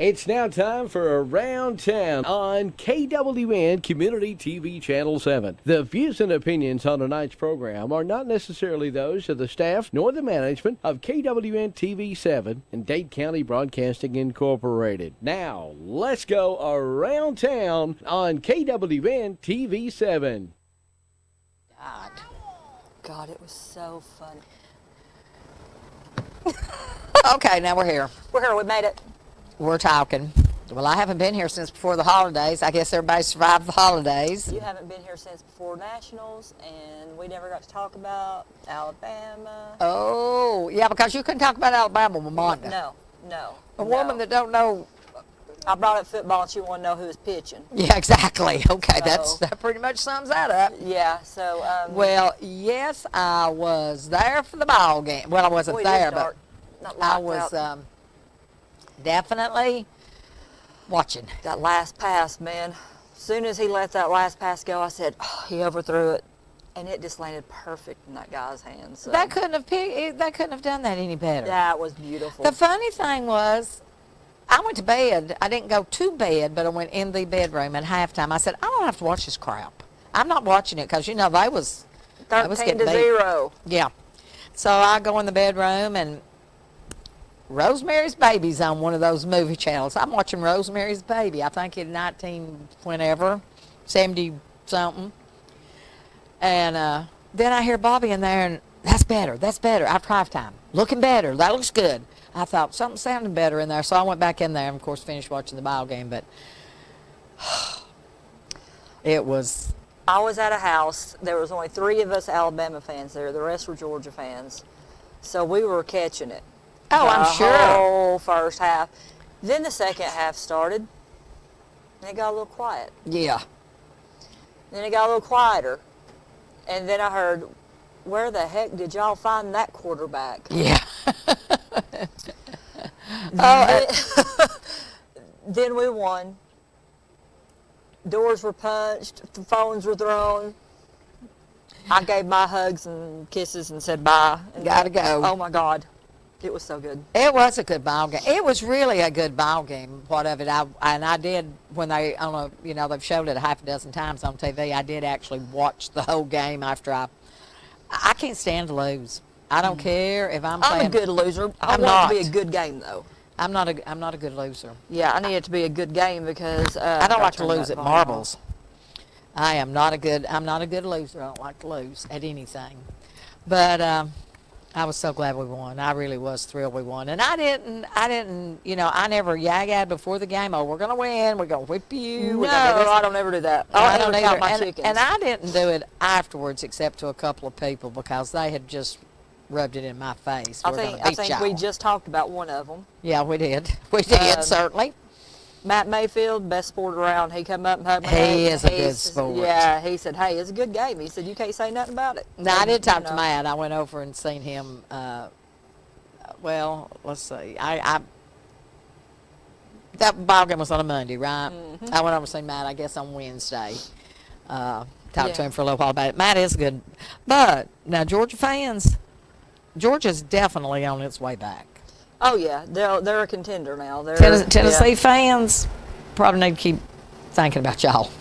It's now time for Around Town on KWN Community TV Channel 7. The views and opinions on tonight's program are not necessarily those of the staff nor the management of KWN TV 7 and Dade County Broadcasting Incorporated. Now, let's go Around Town on KWN TV 7. God, it was so funny. Okay, now we're here. We're here. We made it. We're talking. Well, I haven't been here since before the holidays. I guess everybody survived the holidays. You haven't been here since before Nationals, and we never got to talk about Alabama. Oh, yeah, because you couldn't talk about Alabama with Monica. No. A woman that don't know. I brought up football, and she wanted to know who was pitching. Yeah, exactly. Okay, So- that pretty much sums that up. Yeah, so... Well, yes, I was there for the ball game. Well, I wasn't we there, did but start. Not I lights was out. definitely watching. That last pass, man. As soon as he let that last pass go, I said, oh, he overthrew it. And it just landed perfect in that guy's hands. So. That couldn't have done that any better. That was beautiful. The funny thing was, I went to bed. I didn't go to bed, but I went in the bedroom at halftime. I said, I don't have to watch this crap. I'm not watching it because, they was 13 to beat. 0. Yeah. So I go in the bedroom, and Rosemary's Baby's on one of those movie channels. I'm watching Rosemary's Baby. I think in 70-something. And then I hear Bobby in there, and that's better. After halftime. Looking better. That looks good. I thought something sounded better in there, so I went back in there and, of course, finished watching the ball game. But it was... I was at a house. There was only 3 of us Alabama fans there. The rest were Georgia fans. So we were catching it. Oh, I'm sure. The whole first half. Then the second half started, and it got a little quiet. Yeah. Then it got a little quieter. And then I heard, where the heck did y'all find that quarterback? Yeah. Then we won. Doors were punched. The phones were thrown. I gave my hugs and kisses and said bye. And Gotta go. Oh, my God. It was so good. It was a good ball game. It was really a good ball game. What of it? I did when they they've showed it a half a dozen times on TV. I did actually watch the whole game after I can't stand to lose. I don't care if I'm playing. I'm a good loser. I I'm want not. it to be a good game, though. I'm not a good loser. Yeah, I need it to be a good game because I don't like to lose at marbles. I'm not a good loser. I don't like to lose at anything. But I was so glad we won. I really was thrilled we won. And I didn't, I never yag-ad before the game. Oh, we're going to win. We're going to whip you. No, I don't ever do that. I don't count my either. chickens. And I didn't do it afterwards except to a couple of people because they had just rubbed it in my face. I think we just talked about one of them. Yeah, we did. We did, certainly. Matt Mayfield, best sport around. He come up and hugged my He neck. is a good sport. Yeah, he said, hey, it's a good game. He said, you can't say nothing about it. Now, I did talk to Matt. I went over and seen him, let's see. That ball game was on a Monday, right? Mm-hmm. I went over and seen Matt, I guess, on Wednesday. Talked to him for a little while about it. Matt is good. But, now, Georgia fans, Georgia's definitely on its way back. Oh, yeah. They're a contender now. Tennessee fans probably need to keep thinking about y'all.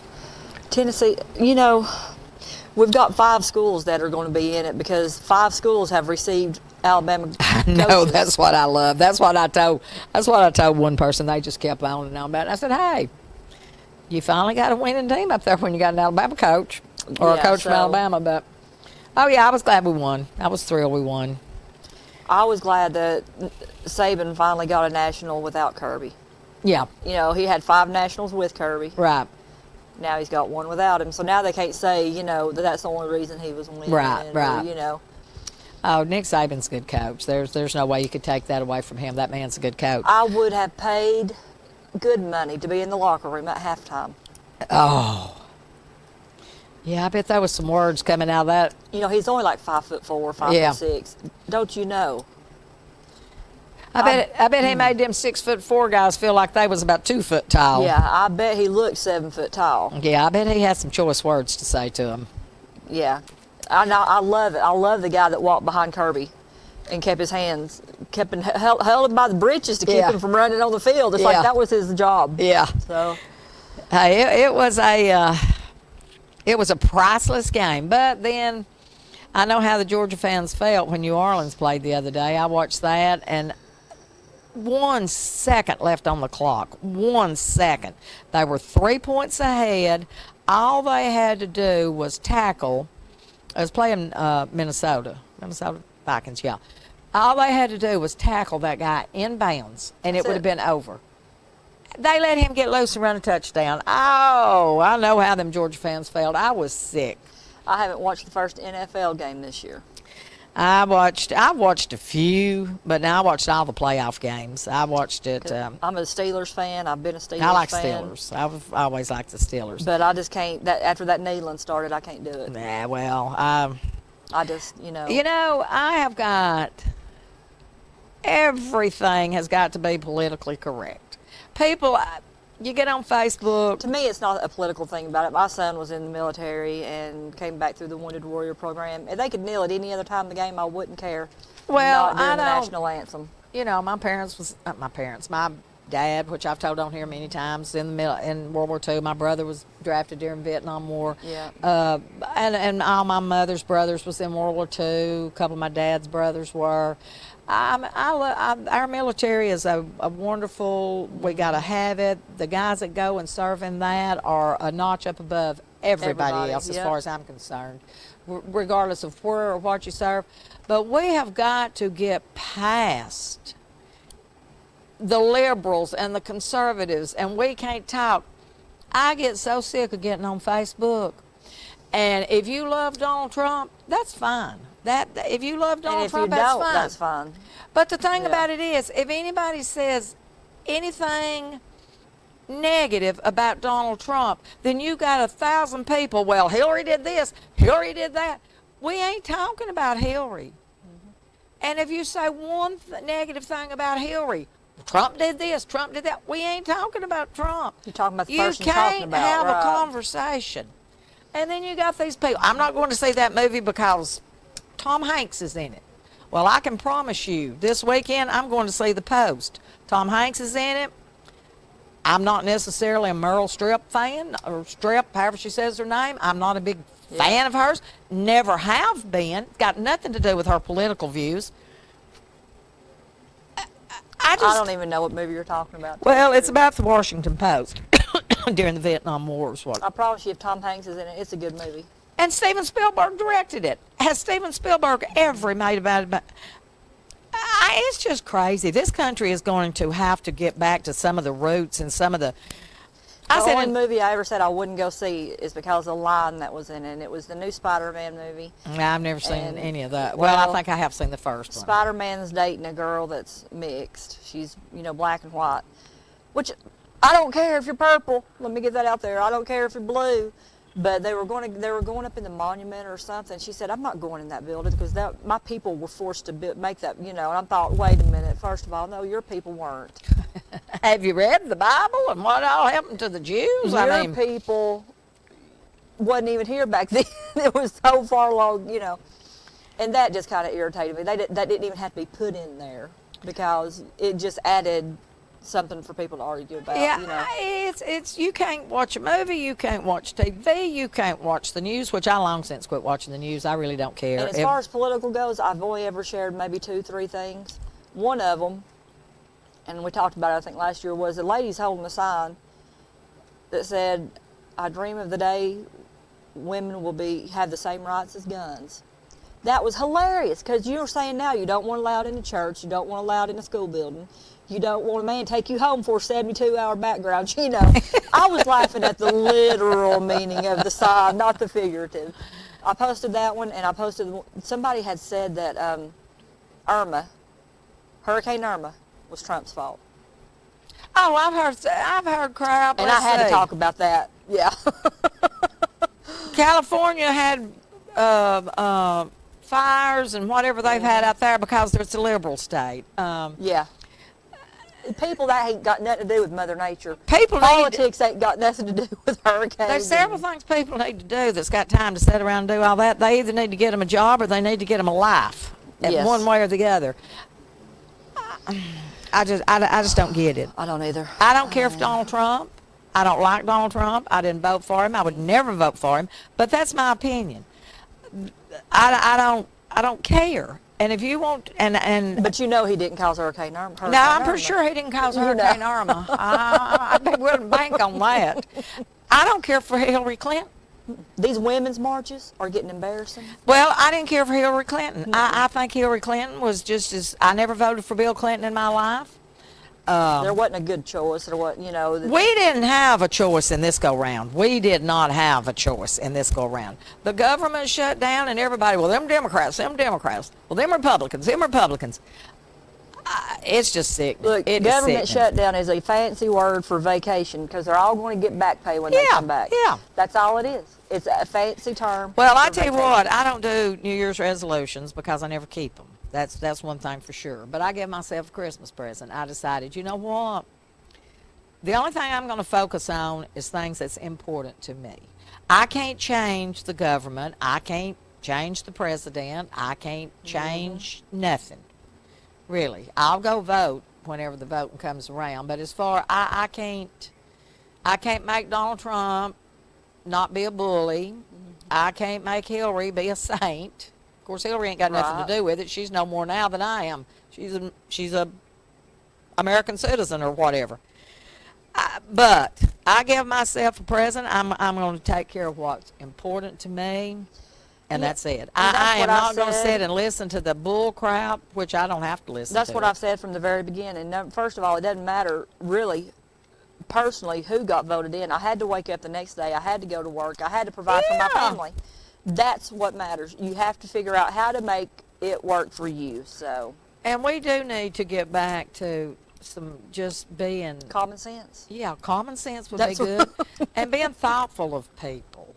Tennessee, we've got 5 schools that are going to be in it because 5 schools have received Alabama coaches. No, that's what I love. That's what I told one person. They just kept on and on about it. I said, hey, you finally got a winning team up there when you got an Alabama coach or a coach from Alabama. But, oh, yeah, I was glad we won. I was thrilled we won. I was glad that Saban finally got a national without Kirby. Yeah. He had 5 nationals with Kirby. Right. Now he's got 1 without him. So now they can't say, that that's the only reason he was winning. Right. Or, Oh, Nick Saban's a good coach. There's no way you could take that away from him. That man's a good coach. I would have paid good money to be in the locker room at halftime. Oh. Yeah, I bet there was some words coming out of that. He's only like 5'4", 5'6". Don't you know? I bet he made them 6'4" guys feel like they was about 2 foot tall. Yeah, I bet he looked 7 foot tall. Yeah, I bet he had some choice words to say to him. Yeah, I love it. I love the guy that walked behind Kirby and kept his hands, held him by the breeches to keep Yeah. him from running on the field. It's Yeah. like that was his job. Yeah. So It was a priceless game. But then I know how the Georgia fans felt when New Orleans played the other day. I watched that, and 1 second left on the clock. 1 second. They were 3 points ahead. All they had to do was tackle. I was playing Minnesota Vikings, yeah. All they had to do was tackle that guy in bounds, and it That's would have it. been over. They let him get loose and run a touchdown. Oh, I know how them Georgia fans felt. I was sick. I haven't watched the first NFL game this year. I watched a few, but now I watched all the playoff games. I watched it. I'm a Steelers fan. I've been a Steelers fan. I like Steelers. I've always liked the Steelers. But I just can't. After that kneeling started, I can't do it. Nah, well, I just, I have got everything has got to be politically correct. People, you get on Facebook. To me, it's not a political thing about it. My son was in the military and came back through the Wounded Warrior program. If they could kneel at any other time of the game, I wouldn't care. Well, not during I the don't- national anthem. My dad, which I've told on here many times, in World War II. My brother was drafted during Vietnam War. Yeah. And all my mother's brothers was in World War II. A couple of my dad's brothers were. Our military is a wonderful. We got to have it. The guys that go and serve in that are a notch up above everybody else, as yeah. far as I'm concerned, regardless of where or what you serve. But we have got to get past the liberals and the conservatives, and we can't talk. I get so sick of getting on Facebook. And if you love Donald Trump, that's fine. If you love And Donald if Trump, you that's don't, fine. that's fine. But the thing Yeah. about it is, if anybody says anything negative about Donald Trump, then you got 1,000 people, well, Hillary did this, Hillary did that. We ain't talking about Hillary. And if you say one negative thing about Hillary, Trump did this, Trump did that, we ain't talking about Trump. You're talking about the You person you're talking can't about, have right. a conversation. And then you got these people. I'm not going to see that movie because Tom Hanks is in it. Well, I can promise you, this weekend I'm going to see The Post. Tom Hanks is in it. I'm not necessarily a Meryl Streep fan, or Streep, however she says her name. I'm not a big fan of hers. Never have been. Got nothing to do with her political views. I I don't even know what movie you're talking about. Well, it's about the Washington Post during the Vietnam War. Is what. I promise you, if Tom Hanks is in it, it's a good movie. And Steven Spielberg directed it. Has Steven Spielberg ever made about it? It's just crazy. This country is going to have to get back to some of the roots and some of the. The only movie I ever said I wouldn't go see is because of the line that was in it. And it was the new Spider-Man movie. I've never seen And, any of that. Well, I well, think I have seen the first one. Spider-Man's dating a girl that's mixed. She's, black and white. Which, I don't care if you're purple. Let me get that out there. I don't care if you're blue. But they were going up in the monument or something. She said, "I'm not going in that building because my people were forced to make that, And I thought, wait a minute. First of all, no, your people weren't. Have you read the Bible and what all happened to the Jews? Your people wasn't even here back then. It was so far along, And that just kind of irritated me. That didn't even have to be put in there because it just added something for people to argue about. It's you can't watch a movie, you can't watch TV, you can't watch the news, which I long since quit watching the news. I really don't care. And as far as political goes, I've only ever shared maybe 2-3 things. One of them, and we talked about it I think last year, was a lady's holding a sign that said, "I dream of the day women will have the same rights as guns." That was hilarious because you're saying now you don't want to allow it in the church, you don't want to allow it in a school building. You don't want a man to take you home for a 72-hour background. I was laughing at the literal meaning of the sign, not the figurative. I posted that one, and somebody had said that Hurricane Irma was Trump's fault. Oh, I've heard crap. And I had to talk about that. Yeah. California had fires and whatever they've had out there because it's a liberal state. Yeah. People that ain't got nothing to do with Mother Nature. Politics ain't got nothing to do with hurricanes. There's several things people need to do that's got time to sit around and do all that. They either need to get them a job or they need to get them a life. Yes. one way or the other. I just don't get it. I don't either. I don't care if Donald Trump. I don't like Donald Trump. I didn't vote for him. I would never vote for him. But that's my opinion. I don't care. And if you want, and But you know he didn't cause Hurricane Irma. no, I'm pretty sure he didn't cause Hurricane Irma. I wouldn't bank on that. I don't care for Hillary Clinton. These women's marches are getting embarrassing. Well, I didn't care for Hillary Clinton. I think Hillary Clinton was just as, I never voted for Bill Clinton in my life. There wasn't a good choice. There wasn't, you know. We didn't have a choice in this go-round. We did not have a choice in this go-round. The government shut down and everybody, well, them Democrats. Well, them Republicans. It's just sick. Look, government shutdown is a fancy word for vacation because they're all going to get back pay when they come back. Yeah. That's all it is. It's a fancy term. Well, I for tell you vacation. what, I don't do New Year's resolutions because I never keep them. That's one thing for sure. But I gave myself a Christmas present. I decided, you know what? The only thing I'm going to focus on is things that's important to me. I can't change the government. I can't change the president. I can't change nothing. Really. I'll go vote whenever the voting comes around. But as far, I can't make Donald Trump not be a bully. I can't make Hillary be a saint. Of course, Hillary ain't got nothing to do with it. She's no more now than I am. She's a American citizen or whatever. But I give myself a present. I'm going to take care of what's important to me, and that's it. I am not going to sit and listen to the bull crap, which I don't have to listen to. That's what I've said from the very beginning. First of all, it doesn't matter really personally who got voted in. I had to wake up the next day. I had to go to work. I had to provide for my family. That's what matters. You have to figure out how to make it work for you. So. And we do need to get back to some just being common sense. Yeah, common sense would be good, and being thoughtful of people.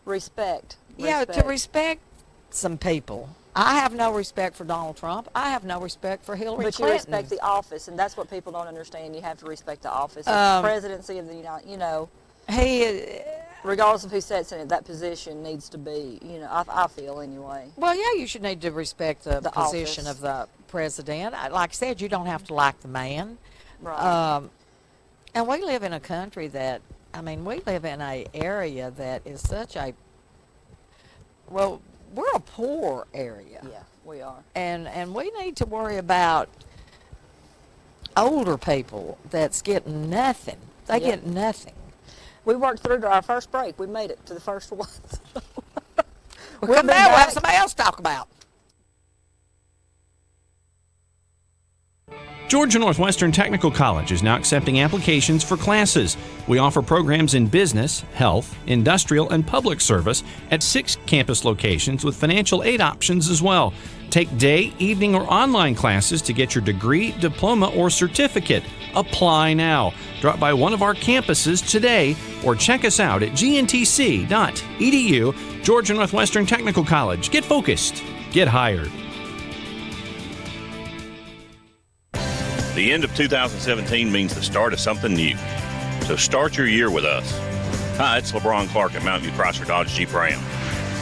Respect. Yeah, to respect some people. I have no respect for Donald Trump. I have no respect for Hillary Clinton. But you respect the office, and that's what people don't understand. You have to respect the office. The presidency of the United, you know. Regardless of who sits in it, that position needs to be, you know, I feel anyway. Well, yeah, you should need to respect the position of the president. Like I said, you don't have to like the man. Right. And we live in a country that, we live in an area that is such a, well, we're a poor area. Yeah, we are. And we need to worry about older people that's getting nothing. They get nothing. We worked through to our first break. We made it to the first one. We'll come back. We'll have somebody else to talk about. Georgia Northwestern Technical College is now accepting applications for classes. We offer programs in business, health, industrial, and public service at 6 campus locations with financial aid options as well. Take day, evening, or online classes to get your degree, diploma, or certificate. Apply now. Drop by one of our campuses today or check us out at gntc.edu. Georgia Northwestern Technical College. Get focused. Get hired. The end of 2017 means the start of something new. So start your year with us. Hi, it's LeBron Clark at Mountain View Chrysler Dodge Jeep Ram.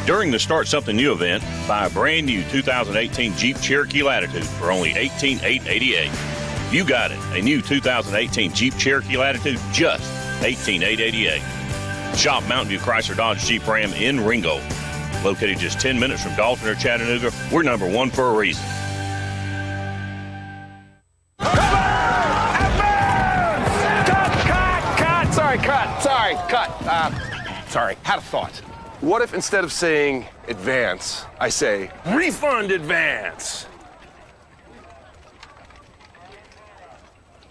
During the Start Something New event, buy a brand new 2018 Jeep Cherokee Latitude for only $18,888. You got it, a new 2018 Jeep Cherokee Latitude, just $18,888. Shop Mountain View Chrysler Dodge Jeep Ram in Ringgold. Located just 10 minutes from Dalton or Chattanooga, we're number one for a reason. Sorry, had a thought. What if instead of saying advance, I say refund advance?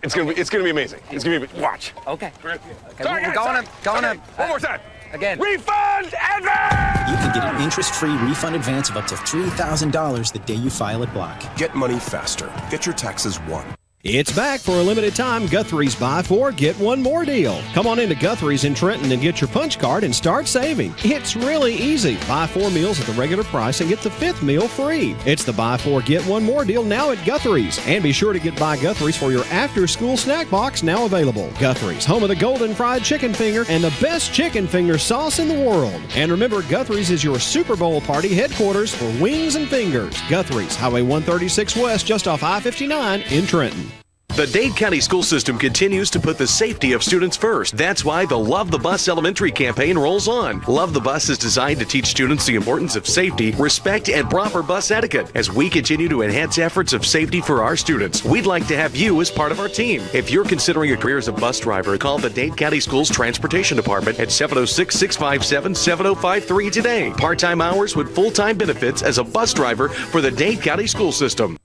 It's gonna be amazing. It's gonna be watch. Okay. Sorry, we're guys, going up. One more time. Again. Refund advance! You can get an interest-free refund advance of up to $3,000 the day you file at Block. Get money faster. Get your taxes won. It's back for a limited time Guthrie's Buy 4, Get 1 More deal. Come on into Guthrie's in Trenton and get your punch card and start saving. It's really easy. Buy 4 meals at the regular price and get the 5th meal free. It's the Buy 4, Get 1 More deal now at Guthrie's. And be sure to get by Guthrie's for your after-school snack box now available. Guthrie's, home of the golden fried chicken finger and the best chicken finger sauce in the world. And remember, Guthrie's is your Super Bowl party headquarters for wings and fingers. Guthrie's, Highway 136 West, just off I-59 in Trenton. The Dade County School System continues to put the safety of students first. That's why the Love the Bus Elementary campaign rolls on. Love the Bus is designed to teach students the importance of safety, respect, and proper bus etiquette. As we continue to enhance efforts of safety for our students, we'd like to have you as part of our team. If you're considering a career as a bus driver, call the Dade County Schools Transportation Department at 706-657-7053 today. Part-time hours with full-time benefits as a bus driver for the Dade County School System.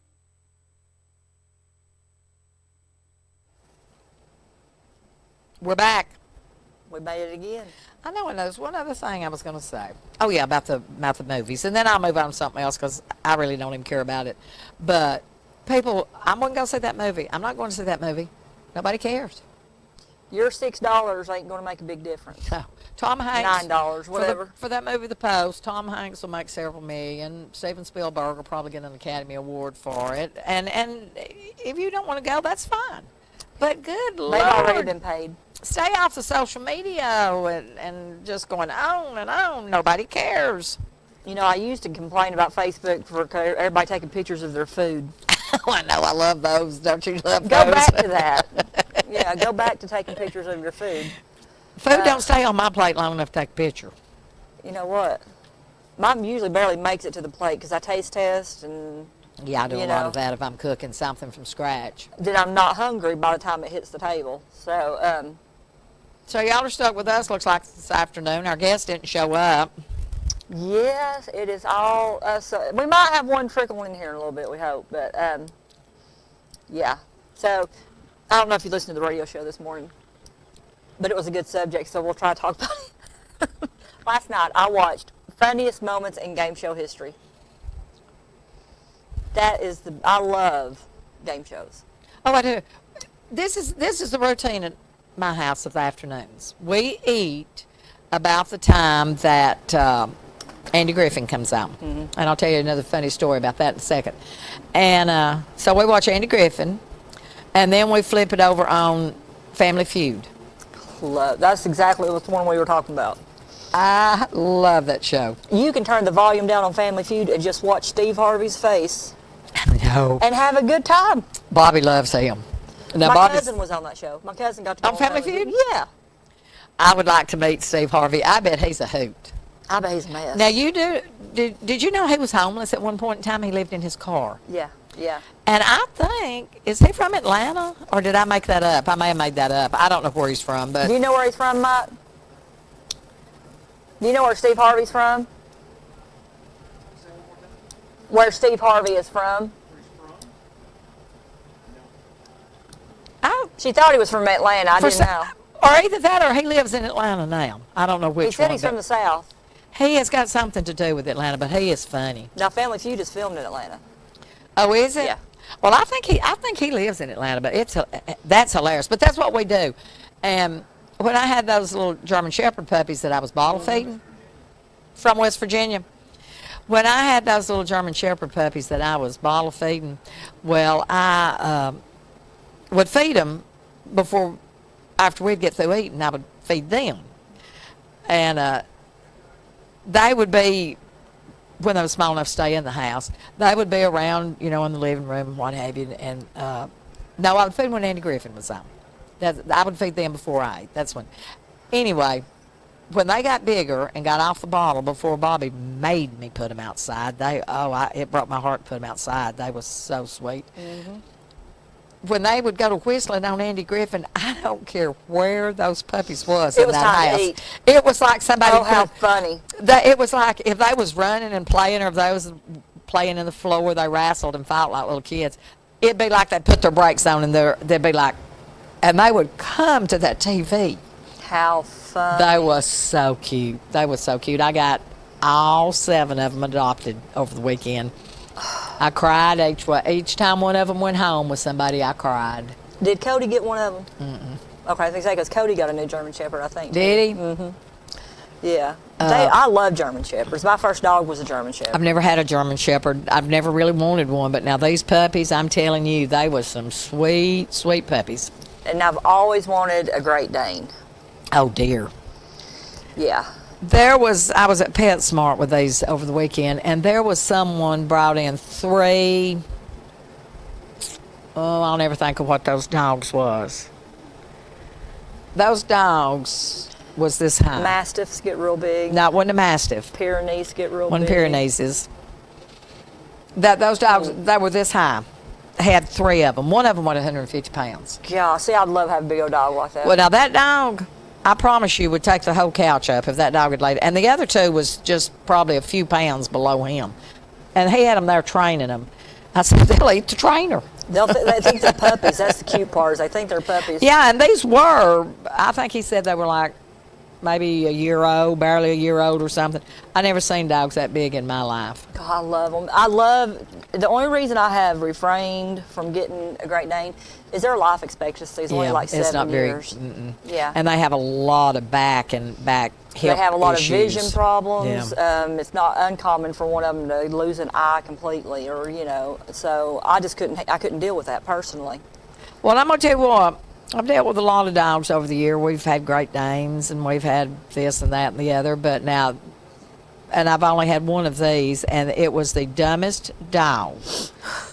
We're back. We made it again. I know, and there's one other thing I was going to say. Oh, yeah, about the movies. And then I'll move on to something else because I really don't even care about it. But people, I'm going to go see that movie. I'm not going to see that movie. Nobody cares. Your $6 ain't going to make a big difference. No. Tom Hanks. $9, whatever. For that movie, The Post, Tom Hanks will make several million. Steven Spielberg will probably get an Academy Award for it. And if you don't want to go, that's fine. But good Lord. They've already been paid. Stay off the social media and just going on and on. Nobody cares. You know, I used to complain about Facebook for everybody taking pictures of their food. I know, I love those. Don't you love Go those? back to that. Yeah, go back to taking pictures of your food. Food don't stay on my plate long enough to take a picture. You know what? Mine usually barely makes it to the plate because I taste test and... Yeah, I do a lot of that if I'm cooking something from scratch. Then I'm not hungry by the time it hits the table. So, So y'all are stuck with us, looks like, this afternoon. Our guest didn't show up. yes, it is all us. We might have one trickle in here in a little bit, we hope. But, yeah. So, I don't know if you listened to the radio show this morning, but it was a good subject, so we'll try to talk about it. Last night, I watched Funniest Moments in Game Show History. I love game shows. Oh, I do. This is the routine at my house of the afternoons. We eat about the time that Andy Griffin comes out. Mm-hmm. And I'll tell you another funny story about that in a second. And so we watch Andy Griffin, and then we flip it over on Family Feud. That's exactly the one we were talking about. I love that show. You can turn the volume down on Family Feud and just watch Steve Harvey's face. No. And have a good time. Bobby loves him. Now, My cousin was on that show. My cousin got to go on Family Feud? Yeah. I would like to meet Steve Harvey. I bet he's a hoot. I bet he's a mess. Now, did you know he was homeless at one point in time? He lived in his car. Yeah, yeah. And I think, is he from Atlanta? Or did I make that up? I may have made that up. I don't know where he's from. But Do you know where he's from, Mike? Do you know where Steve Harvey's from? Where Steve Harvey is from? She thought he was from Atlanta. I didn't know. Or either that or he lives in Atlanta now. I don't know which one. He said he's from the South. He has got something to do with Atlanta, but he is funny. Now, Family Feud is filmed in Atlanta. Oh, is it? Yeah. Well, I think he lives in Atlanta, but that's hilarious. But that's what we do. And when I had those little German Shepherd puppies that I was bottle feeding from West Virginia, when I had those little German Shepherd puppies that I was bottle feeding, well, I would feed them after we'd get through eating, I would feed them. And they would be, when they were small enough to stay in the house, they would be around, in the living room and what have you. And no, I would feed when Andy Griffin was on. I would feed them before I ate. That's when. Anyway, when they got bigger and got off the bottle before Bobby made me put them outside, it broke my heart to put them outside. They were so sweet. Mm-hmm. When they would go to whistling on Andy Griffin, I don't care where those puppies was in that house. To eat. It was like somebody. Oh, how funny! It was like if they was running and playing, or if they was playing in the floor, they wrestled and fought like little kids. It'd be like they'd put their brakes on and they'd be like, and they would come to that TV. How fun! They were so cute. They were so cute. I got all 7 of them adopted over the weekend. I cried each time one of them went home with somebody. I cried. Did Cody get one of them? Mm-mm. Okay, I think so, because Cody got a new German Shepherd, I think. Did he? Mm-hmm. Yeah. I love German Shepherds. My first dog was a German Shepherd. I've never had a German Shepherd. I've never really wanted one, but now these puppies, I'm telling you, they were some sweet, sweet puppies. And I've always wanted a Great Dane. Oh, dear. Yeah. I was at PetSmart with these over the weekend, and there was someone brought in 3, I'll never think of what those dogs was. Those dogs was this high. Mastiffs get real big. No, it wasn't a Mastiff. Pyrenees get real One big. Pyrenees. Those dogs, they were this high. I had 3 of them. One of them was 150 pounds. Yeah, see, I'd love to have a big old dog like that. Well, now that dog, I promise you, would take the whole couch up if that dog had laid. And the other 2 was just probably a few pounds below him. And he had them there training them. I said, they'll eat the trainer. They think they're puppies. That's the cute part, is they think they're puppies. Yeah, and these were, I think he said they were like maybe a year old, barely a year old or something. I never seen dogs that big in my life. God, I love them. The only reason I have refrained from getting a Great Dane is their life expectancy is only like 7 years. Yeah. And they have a lot of back hip They have a lot issues. of vision problems. Yeah. It's not uncommon for one of them to lose an eye completely, or so I just couldn't deal with that personally. Well, I'm gonna tell you what. I've dealt with a lot of dogs over the year. We've had Great Danes, and we've had this and that and the other. But now, and I've only had one of these, and it was the dumbest dog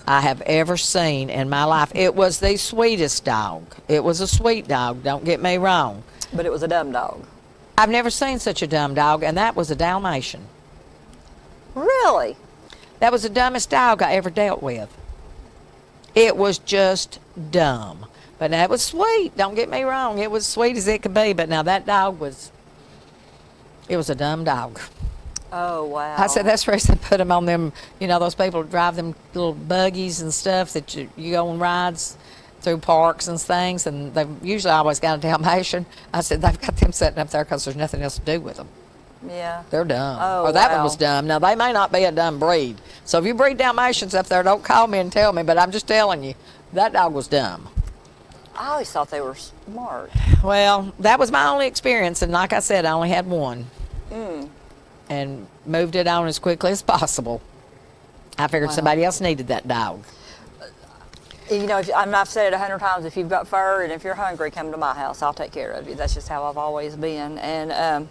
I have ever seen in my life. It was the sweetest dog. It was a sweet dog. Don't get me wrong. But it was a dumb dog. I've never seen such a dumb dog, and that was a Dalmatian. Really? That was the dumbest dog I ever dealt with. It was just dumb. But now it was sweet. Don't get me wrong. It was sweet as it could be. But now that dog was a dumb dog. Oh, wow. I said that's the reason I put them on them, those people who drive them little buggies and stuff that you go on rides through parks and things. And they've usually always got a Dalmatian. I said they've got them sitting up there because there's nothing else to do with them. Yeah. They're dumb. Oh, or that one wow. was dumb. Now, they may not be a dumb breed. So if you breed Dalmatians up there, don't call me and tell me. But I'm just telling you, that dog was dumb. I always thought they were smart. Well, that was my only experience, and like I said, I only had one. And moved it on as quickly as possible. I figured somebody else needed that dog. I've said it 100 times, if you've got fur and if you're hungry, come to my house. I'll take care of you. That's just how I've always been. And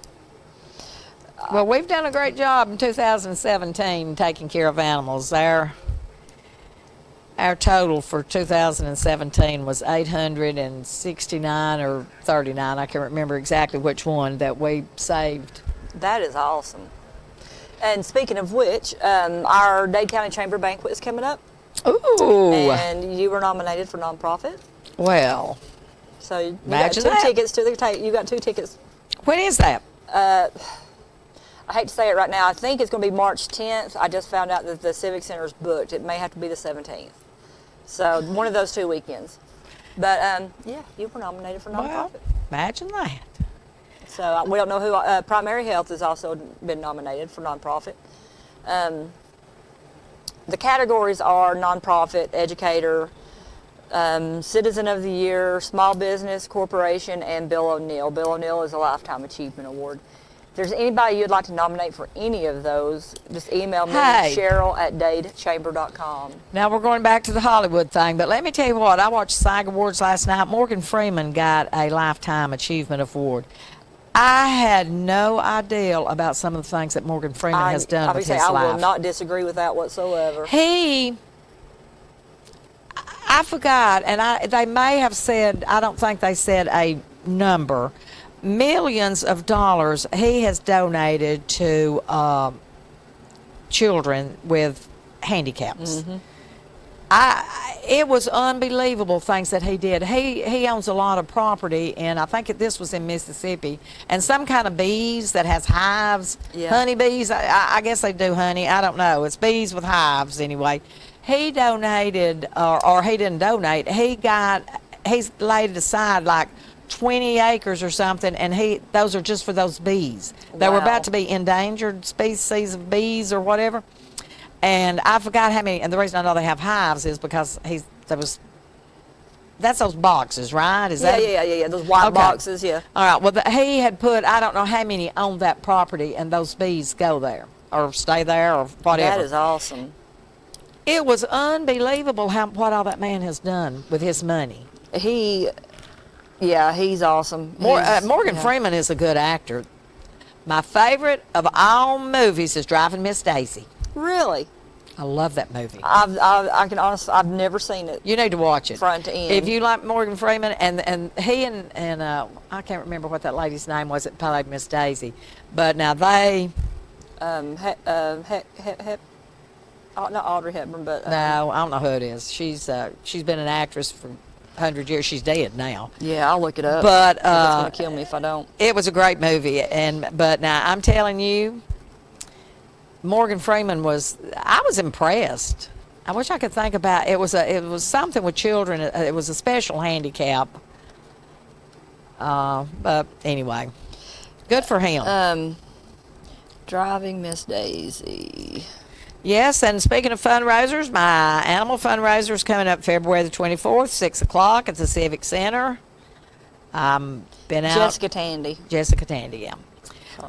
well, we've done a great job in 2017 taking care of animals. Our total for 2017 was 869 or 39. I can't remember exactly which one that we saved. that is awesome. And speaking of which, our Dade County Chamber Banquet is coming up. Ooh. And you were nominated for nonprofit. Well, So you got imagine two that. tickets to the you got 2 tickets. When is that? I hate to say it right now. I think it's going to be March 10th. I just found out that the Civic Center's booked. It may have to be the 17th. So one of those 2 weekends. But yeah, you were nominated for nonprofit. Well, imagine that. So we don't know who. Primary Health has also been nominated for nonprofit. The categories are nonprofit, educator, Citizen of the Year, Small Business, Corporation, and Bill O'Neill. Bill O'Neill is a Lifetime Achievement Award. If there's anybody you'd like to nominate for any of those, just email me, Hey. Cheryl@dadechamber.com. Now we're going back to the Hollywood thing, but let me tell you what, I watched SAG Awards last night. Morgan Freeman got a Lifetime Achievement Award. I had no idea about some of the things that Morgan Freeman has done with Obviously, his I life. will not disagree with that whatsoever. I forgot, and they may have said, I don't think they said a number, millions of dollars he has donated to children with handicaps. It was unbelievable things that he did. He owns a lot of property, and I think this was in Mississippi, and some kind of bees that has hives, Yeah. honey bees. I guess they do honey. I don't know. It's bees with hives anyway. He donated, or he didn't donate. He's laid aside like 20 acres or something, and those are just for those bees. They were Wow. about to be endangered species of bees or whatever. And I forgot how many, and the reason I know they have hives is because that's those boxes, right? Is that? Yeah. Those white Okay. boxes, yeah. All right. Well, he had put, I don't know how many on that property, and those bees go there or stay there or whatever. That is awesome. It was unbelievable what all that man has done with his money. He's awesome. Morgan Yeah. Freeman is a good actor. My favorite of all movies is Driving Miss Daisy. Really? I love that movie. I can honestly, I've never seen it. You need to watch it. Front to end. If you like Morgan Freeman, and he and I can't remember what that lady's name was that played Miss Daisy, but now they. Not Audrey Hepburn, but No, I don't know who it is. She's been an actress for 100 years. She's dead now. yeah, I'll look it up. But It's gonna kill me if I don't. it was a great movie, but now I'm telling you, Morgan Freeman I was impressed. I wish I could think about it. Was something with children. It was a special handicap. But anyway, good for him. Driving Miss Daisy. Yes, and speaking of fundraisers, my animal fundraiser is coming up February the 24th, 6 o'clock at the Civic Center. Been out. Jessica Tandy. Jessica Tandy, yeah.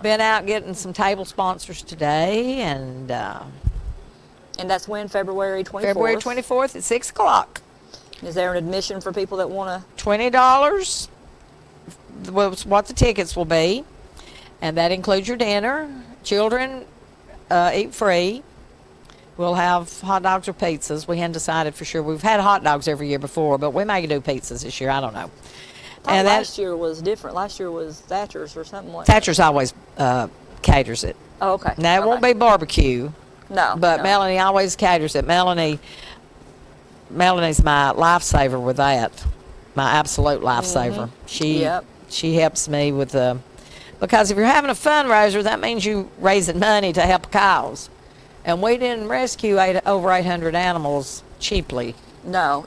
Been out getting some table sponsors today, and And that's when, February 24th? February 24th at 6 o'clock. Is there an admission for people that want to? $20 was what the tickets will be, and that includes your dinner. Children eat free. We'll have hot dogs or pizzas. We hadn't decided for sure. We've had hot dogs every year before, but we may do pizzas this year. I don't know. And last year was different. Last year was Thatcher's or something like Thatcher's always caters it. that. Oh, okay. Now, it won't be barbecue, No. but no. Melanie always caters it. Melanie's my lifesaver with that, my absolute lifesaver. Yep. She helps me with because if you're having a fundraiser, that means you raising money to help a cause. And we didn't rescue over 800 animals cheaply. No.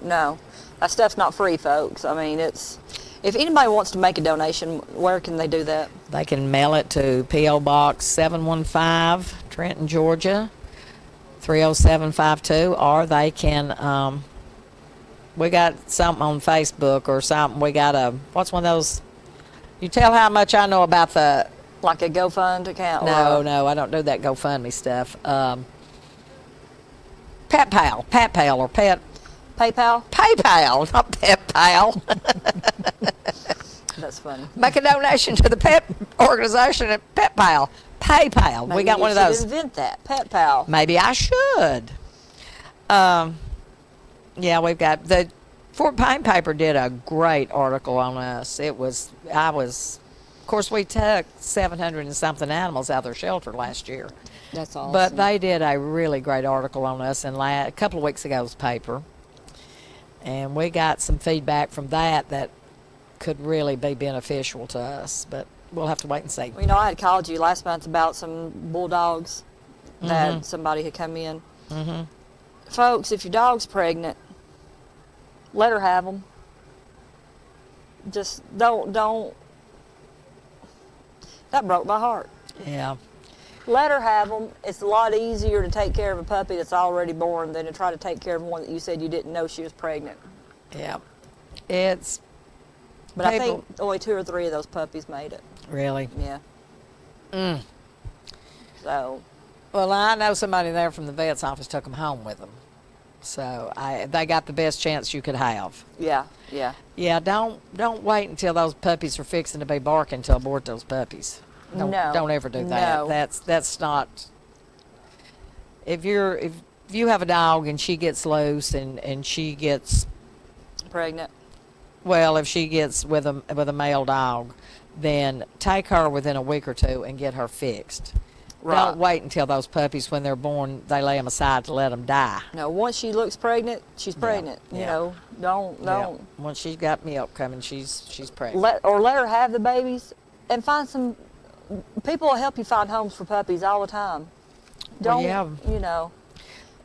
That stuff's not free, folks. I mean, it's. If anybody wants to make a donation, where can they do that? They can mail it to P.O. Box 715, Trenton, Georgia, 30752, or they can, we got something on Facebook or something. We got what's one of those, you tell how much I know about the, Like a GoFund account? no, I don't do that GoFundMe stuff. PayPal or Pet, PayPal? PayPal, not PetPal. That's funny. Make a donation to the pet organization at PetPal. PayPal. Maybe we got you one of should those. invent that. PetPal. Maybe I should. Yeah, we've got the Fort Payne paper did a great article on us. Of course, we took 700 and something animals out of their shelter last year. That's awesome. But they did a really great article on us in a couple of weeks ago's paper. And we got some feedback from that could really be beneficial to us. But we'll have to wait and see. Well, I had called you last month about some bulldogs that somebody had come in. Mm-hmm. Folks, if your dog's pregnant, let her have them. Just don't. That broke my heart. Yeah. Let her have them. It's a lot easier to take care of a puppy that's already born than to try to take care of one that you said you didn't know she was pregnant. Yeah. But I think only 2 or 3 of those puppies made it. Really? Yeah. So. Well, I know somebody there from the vet's office took them home with them. So they got the best chance you could have. Yeah. Yeah, don't wait until those puppies are fixing to be barking to abort those puppies. Don't ever do that. No. That's not. If you have a dog and she gets loose and she gets Pregnant. well, if she gets with a male dog, then take her within a week or 2 and get her fixed. Right. Don't wait until those puppies, when they're born, they lay them aside to let them die. No, once she looks pregnant, she's pregnant. Yeah. You know, don't. Yeah. Once she's got milk coming, she's pregnant. Let her have the babies, and find some people will help you find homes for puppies all the time. Well, Don't yeah. you know?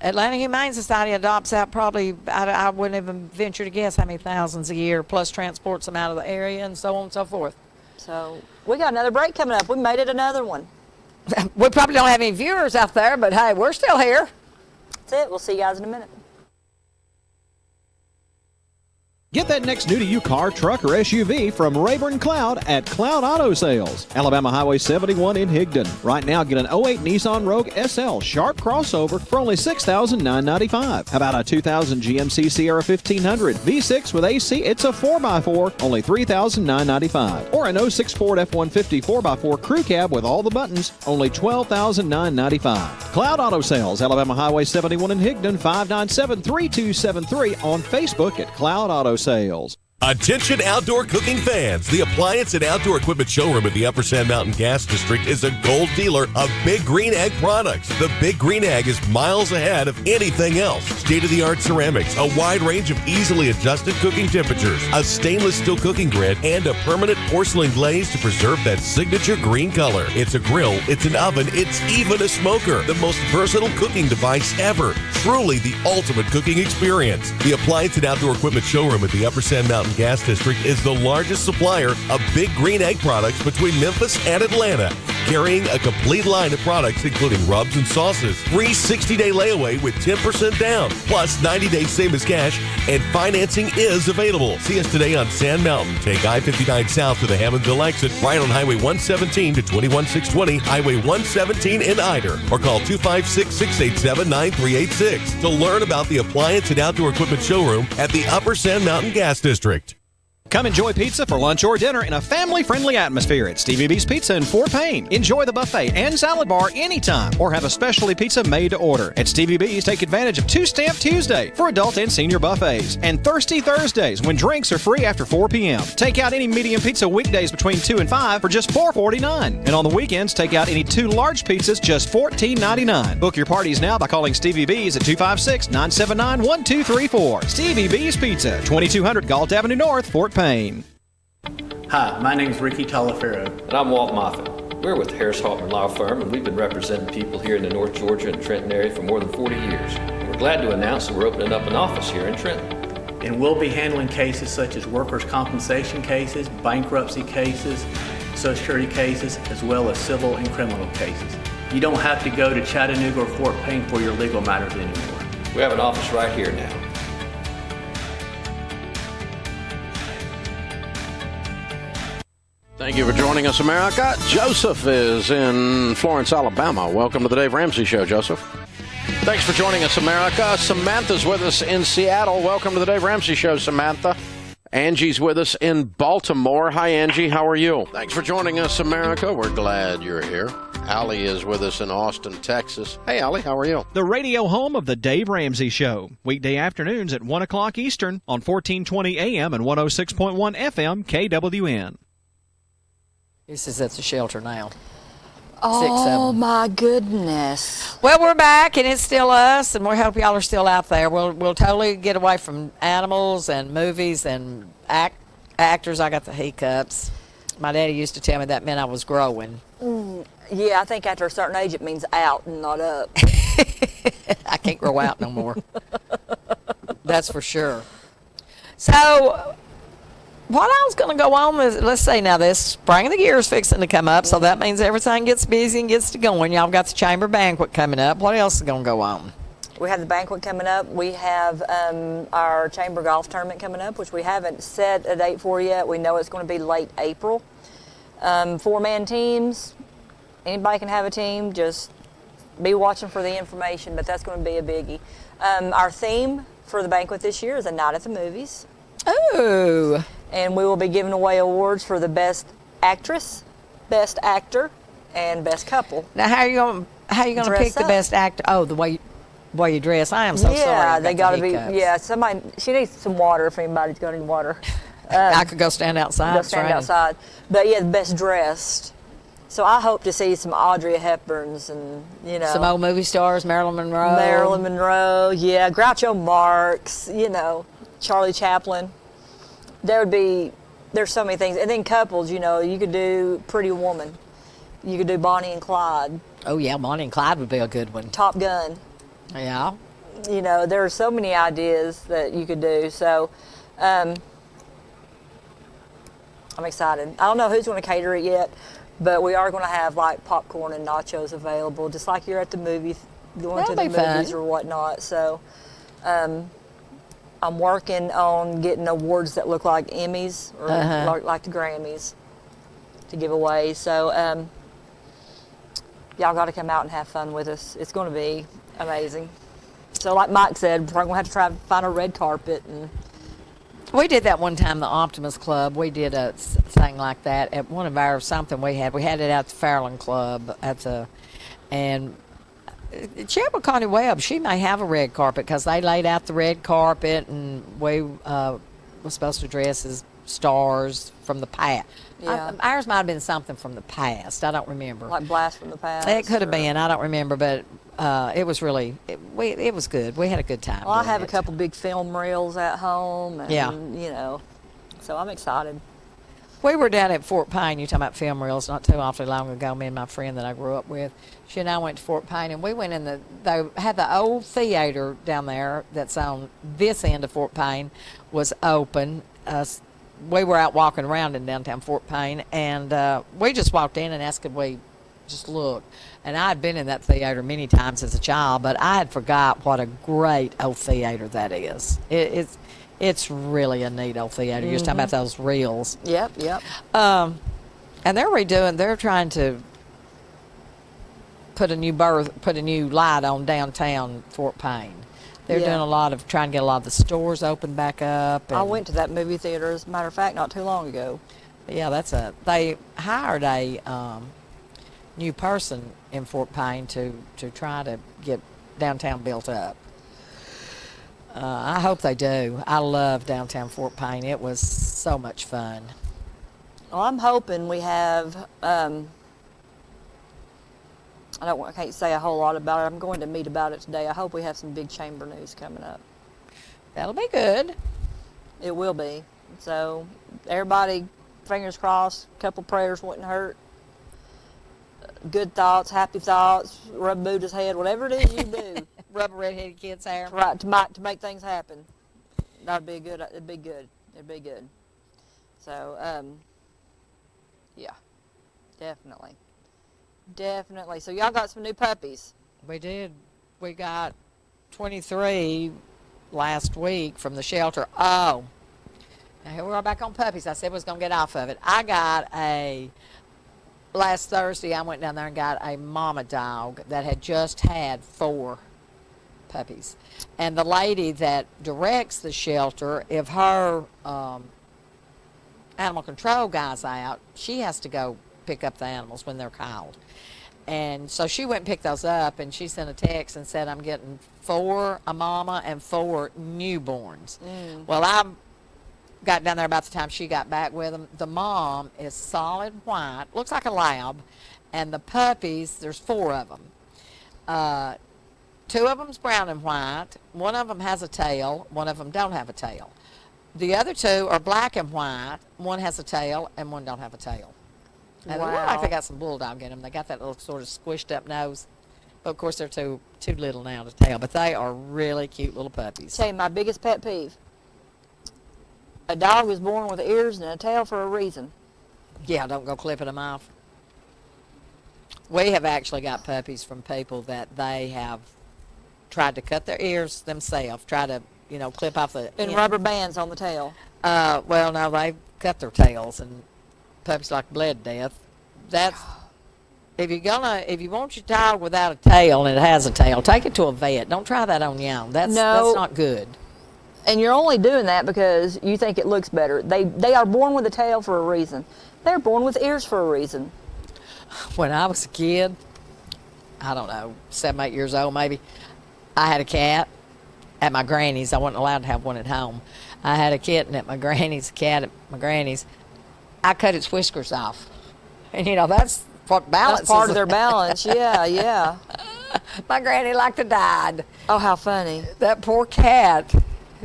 Atlanta Humane Society adopts out probably, I wouldn't even venture to guess how many thousands a year, plus transports them out of the area and so on and so forth. So we got another break coming up. We made it another one. We probably don't have any viewers out there, but hey, we're still here. That's it. We'll see you guys in a minute. Get that next new-to-you car, truck, or SUV from Rayburn Cloud at Cloud Auto Sales. Alabama Highway 71 in Higdon. Right now, get an 08 Nissan Rogue SL Sharp crossover for only $6,995. How about a 2000 GMC Sierra 1500 V6 with AC? It's a 4x4, only $3,995. Or an 06 Ford F-150 4x4 Crew Cab with all the buttons, only $12,995. Cloud Auto Sales, Alabama Highway 71 in Higdon, 597-3273 on Facebook at Cloud Auto Sales. Attention outdoor cooking fans. The Appliance and Outdoor Equipment Showroom at the Upper Sand Mountain Gas District is a gold dealer of Big Green Egg products. The Big Green Egg is miles ahead of anything else. State-of-the-art ceramics, a wide range of easily adjusted cooking temperatures, a stainless steel cooking grid, and a permanent porcelain glaze to preserve that signature green color. It's a grill, it's an oven, it's even a smoker. The most versatile cooking device ever. Truly the ultimate cooking experience. The Appliance and Outdoor Equipment Showroom at the Upper Sand Mountain Gas District is the largest supplier of Big Green Egg products between Memphis and Atlanta, carrying a complete line of products including rubs and sauces. Free 60-day layaway with 10% down, plus 90-day same as cash, and financing is available. See us today on Sand Mountain. Take I-59 south to the Hammondville exit, right on Highway 117 to 21620, Highway 117 in Ider, or call 256-687-9386 to learn about the Appliance and Outdoor Equipment Showroom at the Upper Sand Mountain Gas District. Come enjoy pizza for lunch or dinner in a family-friendly atmosphere at Stevie B's Pizza in Fort Payne. Enjoy the buffet and salad bar anytime, or have a specialty pizza made to order. At Stevie B's, take advantage of Two-Stamp Tuesday for adult and senior buffets, and Thirsty Thursdays when drinks are free after 4 p.m. Take out any medium pizza weekdays between 2 and 5 for just $4.49. And on the weekends, take out any 2 large pizzas, just $14.99. Book your parties now by calling Stevie B's at 256-979-1234. Stevie B's Pizza, 2200 Galt Avenue North, Fort Payne. Hi, my name is Ricky Talafero. And I'm Walt Moffett. We're with Harris Hoffman Law Firm, and we've been representing people here in the North Georgia and Trenton area for more than 40 years. And we're glad to announce that we're opening up an office here in Trenton. And we'll be handling cases such as workers' compensation cases, bankruptcy cases, Social Security cases, as well as civil and criminal cases. You don't have to go to Chattanooga or Fort Payne for your legal matters anymore. We have an office right here now. Thank you for joining us, America. Joseph is in Florence, Alabama. Welcome to the Dave Ramsey Show, Joseph. Thanks for joining us, America. Samantha's with us in Seattle. Welcome to the Dave Ramsey Show, Samantha. Angie's with us in Baltimore. Hi, Angie. How are you? Thanks for joining us, America. We're glad you're here. Allie is with us in Austin, Texas. Hey, Allie. How are you? The radio home of the Dave Ramsey Show. Weekday afternoons at 1 o'clock Eastern on 1420 AM and 106.1 FM KWN. This is at the shelter now. Oh, my goodness. Well, we're back, and it's still us, and we hope y'all are still out there. We'll totally get away from animals and movies and actors. I got the hiccups. My daddy used to tell me that meant I was growing. Yeah, I think after a certain age it means out and not up. I can't grow out no more. That's for sure. So what I was going to go on is, let's say now this spring of the year is fixing to come up, so that means everything gets busy and gets to going. Y'all got the chamber banquet coming up. What else is going to go on? We have the banquet coming up. We have our chamber golf tournament coming up, which we haven't set a date for yet. We know it's going to be late April. 4-man teams. Anybody can have a team. Just be watching for the information, but that's going to be a biggie. Our theme for the banquet this year is A Night at the Movies. Ooh. And we will be giving away awards for the best actress, best actor, and best couple. Now, how are you going to pick the best actor? Oh, the way you dress. I am so sorry. Yeah, they got to be. Yeah, somebody. She needs some water if anybody's got any water. I could go stand outside. Go stand outside. But yeah, the best dressed. So I hope to see some Audrey Hepburns and, some old movie stars, Marilyn Monroe. Marilyn Monroe, yeah, Groucho Marx, Charlie Chaplin. There's so many things. And then couples, you could do Pretty Woman. You could do Bonnie and Clyde. Oh, yeah, Bonnie and Clyde would be a good one. Top Gun. Yeah. There are so many ideas that you could do. So I'm excited. I don't know who's going to cater it yet, but we are going to have like popcorn and nachos available, just like you're at the movie going to the That'll be movies fun. or whatnot. So I'm working on getting awards that look like Emmys or like the Grammys to give away. So y'all got to come out and have fun with us. It's going to be amazing. So like Mike said, we're going to have to try to find a red carpet. And We did that one time, the Optimus Club. We did a thing like that at one of our something we had. We had it at the Fairland Club and Cheryl McConaughey Webb, she may have a red carpet because they laid out the red carpet and we were supposed to dress as stars from the past. Yeah. Ours might have been something from the past. I don't remember. like Blast from the Past. It could have or- been. I don't remember, but it was really, it was good. We had a good time. Well, I doing have a it. couple big film reels at home. And, Yeah. you know, so I'm excited. We were down at Fort Payne. You talking about film reels? Not too awfully long ago. Me and my friend that I grew up with, she and I went to Fort Payne, and we went in they had the old theater down there that's on this end of Fort Payne was open. We were out walking around in downtown Fort Payne, and we just walked in and asked could we just look. And I had been in that theater many times as a child, but I had forgot what a great old theater that is. It's really a neat old theater. You're just talking about those reels. Yep. And they're trying to put a new light on downtown Fort Payne. They're Yeah. doing trying to get a lot of the stores open back up. I and- went to that movie theater, as a matter of fact, not too long ago. Yeah, they hired a new person in Fort Payne to try to get downtown built up. I hope they do. I love downtown Fort Payne. It was so much fun. Well, I'm hoping we have. I can't say a whole lot about it. I'm going to meet about it today. I hope we have some big chamber news coming up. That'll be good. It will be. So everybody, fingers crossed. A couple prayers wouldn't hurt. Good thoughts, happy thoughts. Rub Buddha's head, whatever it is you do. Rub a redheaded kid's hair. Right, to make things happen. That'd be good. It'd be good. It'd be good. So, yeah, definitely. So y'all got some new puppies. We did. We got 23 last week from the shelter. Oh, now here we are back on puppies. I said we was going to get off of it. Last Thursday I went down there and got a mama dog that had just had 4 puppies. And the lady that directs the shelter, if her animal control guy's out, she has to go pick up the animals when they're called. And so she went and picked those up, and she sent a text and said, I'm getting 4 a mama and 4 newborns. Well, I got down there about the time she got back with them. The mom is solid white, looks like a lab, and the puppies, there's 4 of them. 2 of them's brown and white. 1 of them has a tail. 1 of them don't have a tail. The other 2 are black and white. 1 has a tail, and 1 don't have a tail. And they look like they got some bulldog in them. They got that little sort of squished up nose. But of course, they're too little now to tail. But they are really cute little puppies. Tell you my biggest pet peeve. A dog was born with ears and a tail for a reason. Yeah, don't go clipping them off. We have actually got puppies from people that they have tried to cut their ears themselves, try to, clip off the And end. rubber bands on the tail. Well, no, they cut their tails, and puppies like bled to death. That's if you want your dog without a tail and it has a tail, take it to a vet. Don't try that on your own. That's not good. And you're only doing that because you think it looks better. They are born with a tail for a reason. They're born with ears for a reason. When I was a kid, I don't know, 7, 8 years old maybe, I had a cat at my granny's. I wasn't allowed to have one at home. I had a kitten at my granny's, a cat at my granny's. I cut its whiskers off. And, that's what balance That's part is. of their balance. Yeah. My granny like to died. Oh, how funny. That poor cat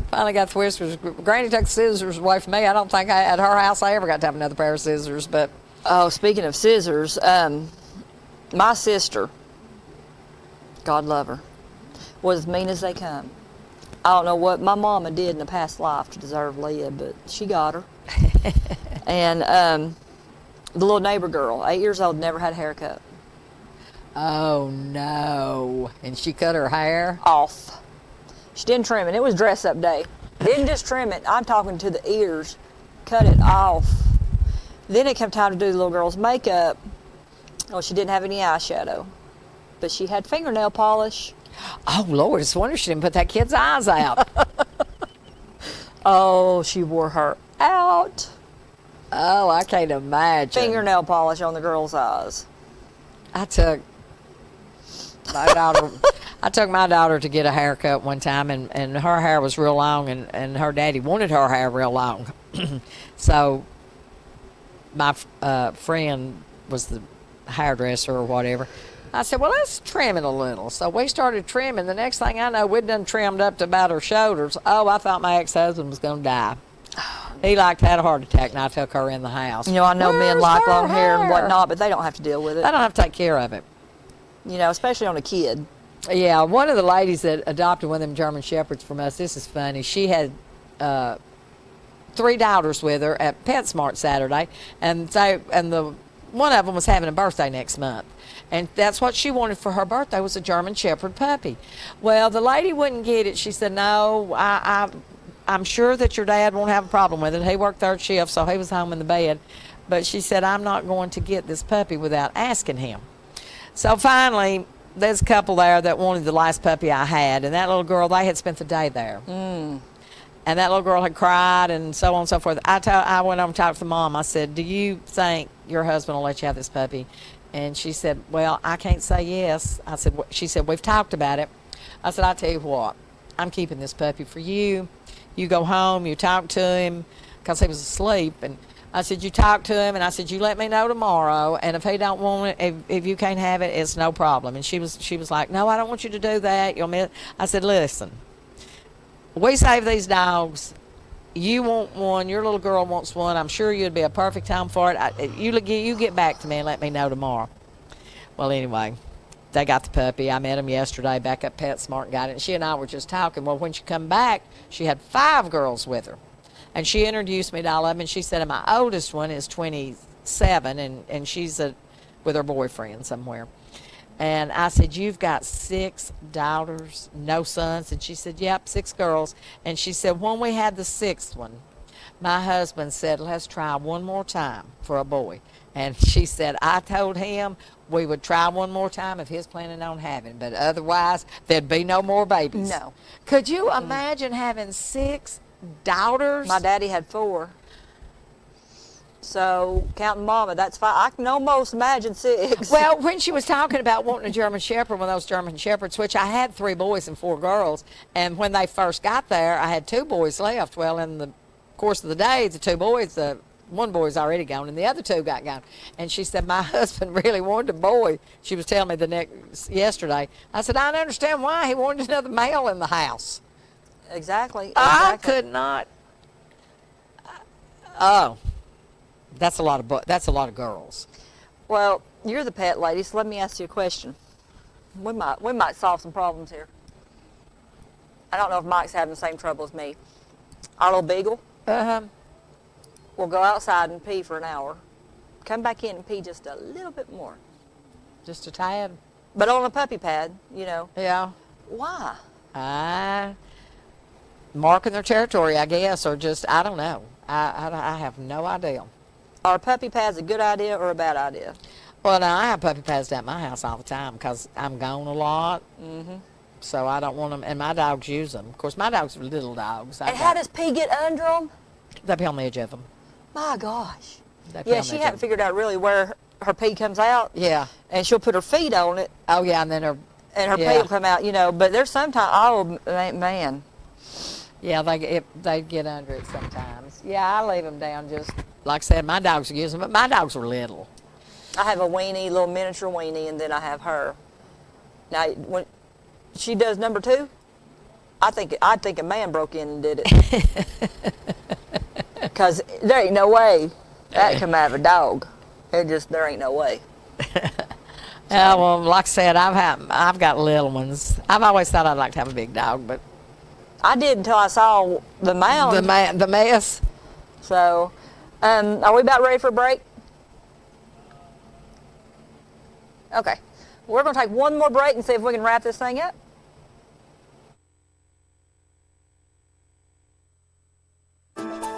finally got the whiskers. Granny took the scissors away from me. I don't think at her house I ever got to have another pair of scissors. But oh, speaking of scissors, my sister, God love her, was as mean as they come. I don't know what my mama did in the past life to deserve Leah, but she got her. And the little neighbor girl, 8 years old, never had a haircut. Oh, no. And she cut her hair? Off. She didn't trim it. It was dress-up day. Didn't just trim it. I'm talking to the ears. Cut it off. Then it came time to do the little girl's makeup. Well, she didn't have any eyeshadow, but she had fingernail polish. Oh, Lord, it's a wonder she didn't put that kid's eyes out. Oh, she wore her out. Oh, I can't imagine. Fingernail polish on the girl's eyes. I took my daughter to get a haircut one time, and her hair was real long, and her daddy wanted her hair real long. So my friend was the hairdresser or whatever. I said, well, let's trim it a little. So we started trimming. The next thing I know, we'd done trimmed up to about her shoulders. Oh, I thought my ex-husband was going to die. He had a heart attack, and I took her in the house. You know, I know men like long hair and whatnot, but they don't have to deal with it. They don't have to take care of it. You know, especially on a kid. Yeah, one of the ladies that adopted one of them German Shepherds from us, this is funny, she had 3 daughters with her at PetSmart Saturday, and one of them was having a birthday next month. And that's what she wanted for her birthday, was a German Shepherd puppy. Well, the lady wouldn't get it. She said, no, I'm sure that your dad won't have a problem with it. He worked third shift, so he was home in the bed. But she said, I'm not going to get this puppy without asking him. So finally, there's a couple there that wanted the last puppy I had. And that little girl, they had spent the day there. And that little girl had cried and so on and so forth. I went over and talked to the mom. I said, do you think your husband will let you have this puppy? And she said, well, I can't say yes. She said, we've talked about it. I said, I'll tell you what, I'm keeping this puppy for you. You go home, you talk to him, because he was asleep. And I said, you talk to him, and I said, you let me know tomorrow. And if he don't want it, if you can't have it, it's no problem. And she was like, no, I don't want you to do that. You'll miss. I said, listen, we save these dogs. You want one. Your little girl wants one. I'm sure you'd be a perfect time for it. You get back to me and let me know tomorrow. Well, anyway, they got the puppy. I met him yesterday back at PetSmart and got it. And she and I were just talking. Well, when she come back, she had 5 girls with her. And she introduced me to all of them. And she said, my oldest one is 27, and she's with her boyfriend somewhere. And I said, you've got 6 daughters, no sons? And she said, yep, 6 girls. And she said, when we had the 6th one, my husband said, let's try one more time for a boy. And she said, I told him we would try one more time if he's planning on having, but otherwise there'd be no more babies. No. Could you imagine having 6 daughters? My daddy had 4. So, counting Mama, that's 5. I can almost imagine 6. Well, when she was talking about wanting a German Shepherd, one of those German Shepherds, which I had 3 boys and 4 girls, and when they first got there, I had 2 boys left. Well, in the course of the day, the 2 boys, one boy's already gone, and the other 2 got gone. And she said, my husband really wanted a boy. She was telling me yesterday. I said, I don't understand why he wanted another male in the house. Exactly. I could not. Oh. That's a lot of girls. Well, you're the pet lady, so let me ask you a question. We might solve some problems here. I don't know if Mike's having the same trouble as me. Our little beagle. Will go outside and pee for an hour. Come back in and pee just a little bit more. Just a tad. But on a puppy pad, you know. Yeah. Why? Marking their territory, I guess, or just, I don't know. I have no idea. Are puppy pads a good idea or a bad idea? Well, now, I have puppy pads at my house all the time because I'm gone a lot. So I don't want them, and my dogs use them. Of course, my dogs are little dogs. And how does pee get under them? They pee on the edge of them. My gosh. Yeah, she hadn't figured out really where her pee comes out. Yeah. And she'll put her feet on it. Oh, yeah, and then her pee will come out, you know. But there's sometimes, oh, man. Yeah, they get under it sometimes. Yeah, I leave them down just, like I said, my dogs are using them, but my dogs are little. I have a weenie, little miniature weenie, and then I have her. Now, when she does number 2, I think a man broke in and did it. Because there ain't no way that come out of a dog. There ain't no way. Yeah, well, like I said, I've got little ones. I've always thought I'd like to have a big dog, but I did until I saw the mound. The mess. So, are we about ready for a break? Okay. We're going to take one more break and see if we can wrap this thing up.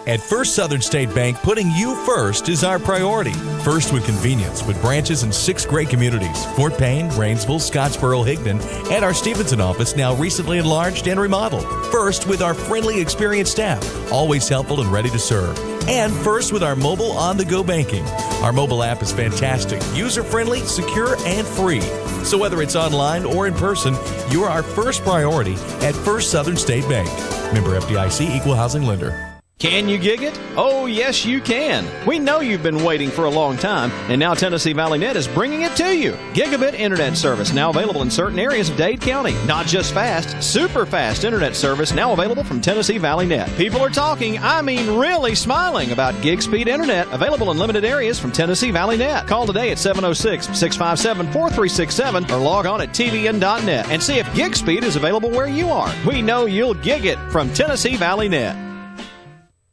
At First Southern State Bank, putting you first is our priority. First with convenience, with branches in 6 great communities: Fort Payne, Rainsville, Scottsboro, Higdon, and our Stevenson office now recently enlarged and remodeled. First with our friendly, experienced staff, always helpful and ready to serve. And first with our mobile on-the-go banking. Our mobile app is fantastic, user-friendly, secure, and free. So whether it's online or in person, you're our first priority at First Southern State Bank. Member FDIC, Equal Housing Lender. Can you gig it? Oh, yes, you can. We know you've been waiting for a long time, and now Tennessee Valley Net is bringing it to you. Gigabit internet service now available in certain areas of Dade County. Not just fast, super fast internet service now available from Tennessee Valley Net. People are talking, I mean really smiling about gig speed internet available in limited areas from Tennessee Valley Net. Call today at 706-657-4367 or log on at tvn.net and see if gig speed is available where you are. We know you'll gig it from Tennessee Valley Net.